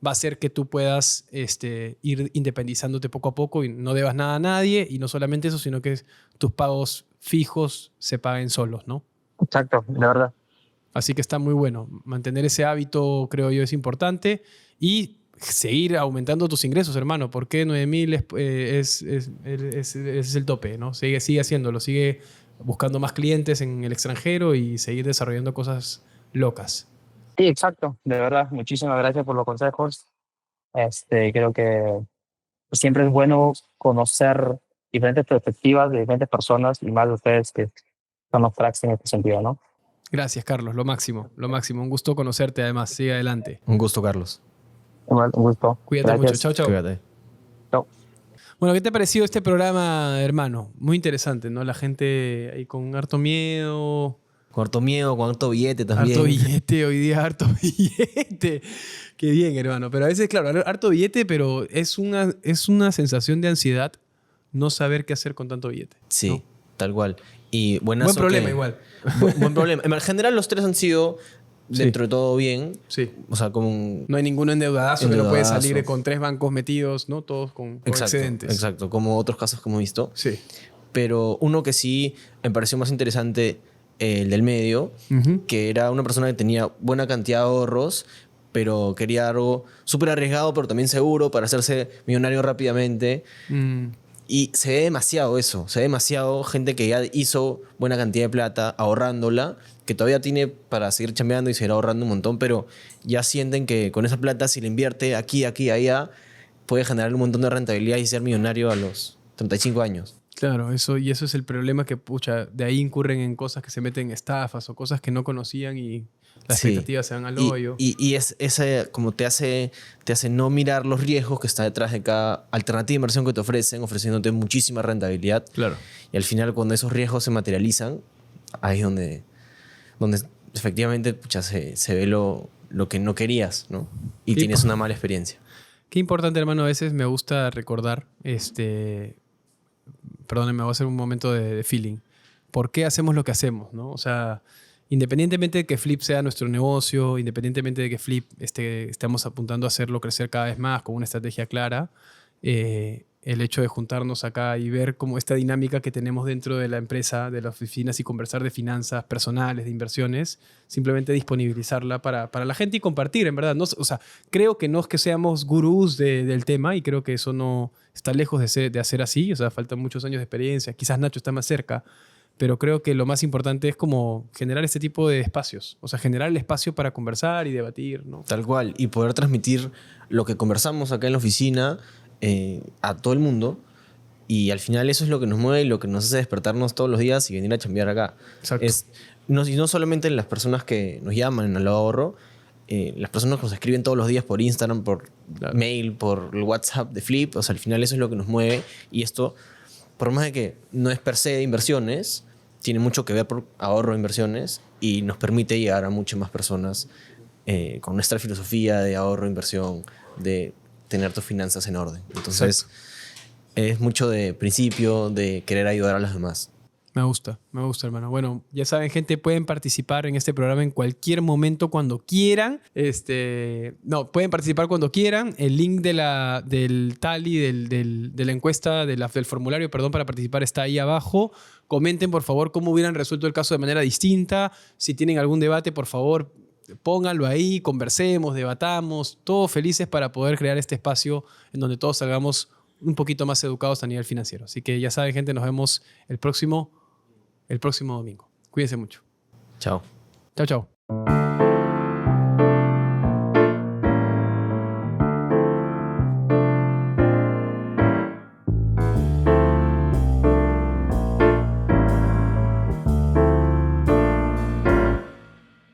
va a hacer que tú puedas ir independizándote poco a poco y no debas nada a nadie y no solamente eso, sino que tus pagos fijos se paguen solos, ¿no? Exacto, de verdad. Así que está muy bueno. Mantener ese hábito, creo yo, es importante y seguir aumentando tus ingresos, hermano. ¿Por qué 9,000 es el tope, ¿no? Sigue haciéndolo, sigue buscando más clientes en el extranjero y seguir desarrollando cosas locas. Sí, exacto, de verdad. Muchísimas gracias por los consejos. Creo que siempre es bueno conocer diferentes perspectivas de diferentes personas y más de ustedes que son los cracks en este sentido, ¿no? Gracias, Carlos. Lo máximo, lo máximo. Un gusto conocerte, además. Sigue adelante. Un gusto, Carlos. Igual, un gusto. Cuídate Gracias. mucho. Chao, chao. Cuídate. Chao. Bueno, ¿qué te ha parecido este programa, hermano? Muy interesante, ¿no? La gente ahí con harto miedo. Con harto miedo, con harto billete también. Harto billete, hoy día harto billete. Qué bien, hermano. Pero a veces, claro, harto billete, pero es una sensación de ansiedad no saber qué hacer con tanto billete. Sí, ¿no? tal cual. Y Buen problema igual. Buen problema. En general los tres han sido, dentro de todo, bien. Sí. O sea, como... No hay ninguno endeudadazo que no puede salir Endeudadazo. con 3 bancos metidos, ¿no? Todos con excedentes. Exacto, como otros casos que hemos visto. Sí. Pero uno que sí me pareció más interesante, el del medio, Ujú. que era una persona que tenía buena cantidad de ahorros, pero quería algo súper arriesgado, pero también seguro para hacerse millonario rápidamente. Mm. Y se ve demasiado eso, se ve demasiado gente que ya hizo buena cantidad de plata ahorrándola, que todavía tiene para seguir chambeando y seguir ahorrando un montón, pero ya sienten que con esa plata, si la invierte aquí, allá, puede generar un montón de rentabilidad y ser millonario a los 35 años. Claro, eso es el problema que, pucha, de ahí incurren en cosas que se meten en estafas o cosas que no conocían y las Sí. expectativas se van al Y, hoyo. y es ese como te hace no mirar los riesgos que está detrás de cada alternativa de inversión que te ofrecen, ofreciéndote muchísima rentabilidad. Claro. Y al final, cuando esos riesgos se materializan, ahí es donde efectivamente pucha, se ve lo que no querías, ¿no? Y Sí, tienes una mala experiencia. Qué importante, hermano, a veces me gusta recordar, perdónenme, voy a hacer un momento de feeling. ¿Por qué hacemos lo que hacemos, no? O sea, independientemente de que Flip sea nuestro negocio, independientemente de que Flip estemos apuntando a hacerlo crecer cada vez más con una estrategia clara, el hecho de juntarnos acá y ver cómo esta dinámica que tenemos dentro de la empresa, de las oficinas y conversar de finanzas personales, de inversiones, simplemente disponibilizarla para la gente y compartir, en verdad. No, o sea, creo que no es que seamos gurús del tema y creo que eso no está lejos de hacer así. O sea, faltan muchos años de experiencia. Quizás Nacho está más cerca, pero creo que lo más importante es como generar este tipo de espacios. O sea, generar el espacio para conversar y debatir, ¿no? Tal cual. Y poder transmitir lo que conversamos acá en la oficina a todo el mundo. Y al final eso es lo que nos mueve y lo que nos hace despertarnos todos los días y venir a chambear acá. Exacto. Y no solamente las personas que nos llaman en el ahorro, las personas que nos escriben todos los días por Instagram, por mail, por el WhatsApp de Flip. O sea, al final eso es lo que nos mueve. Y esto, por más de que no es per se de inversiones, tiene mucho que ver por ahorro e inversiones y nos permite llegar a muchas más personas con nuestra filosofía de ahorro e inversión, de tener tus finanzas en orden. Entonces, es mucho de principio, de querer ayudar a los demás. Me gusta, hermano. Bueno, ya saben, gente, pueden participar en este programa en cualquier momento, cuando quieran. Pueden participar cuando quieran. El link del tally, de la encuesta, del formulario, perdón, para participar está ahí abajo. Comenten, por favor, cómo hubieran resuelto el caso de manera distinta. Si tienen algún debate, por favor, pónganlo ahí, conversemos, debatamos. Todos felices para poder crear este espacio en donde todos salgamos un poquito más educados a nivel financiero. Así que ya saben, gente, nos vemos el próximo domingo. Cuídense mucho. Chao. Chao, chao.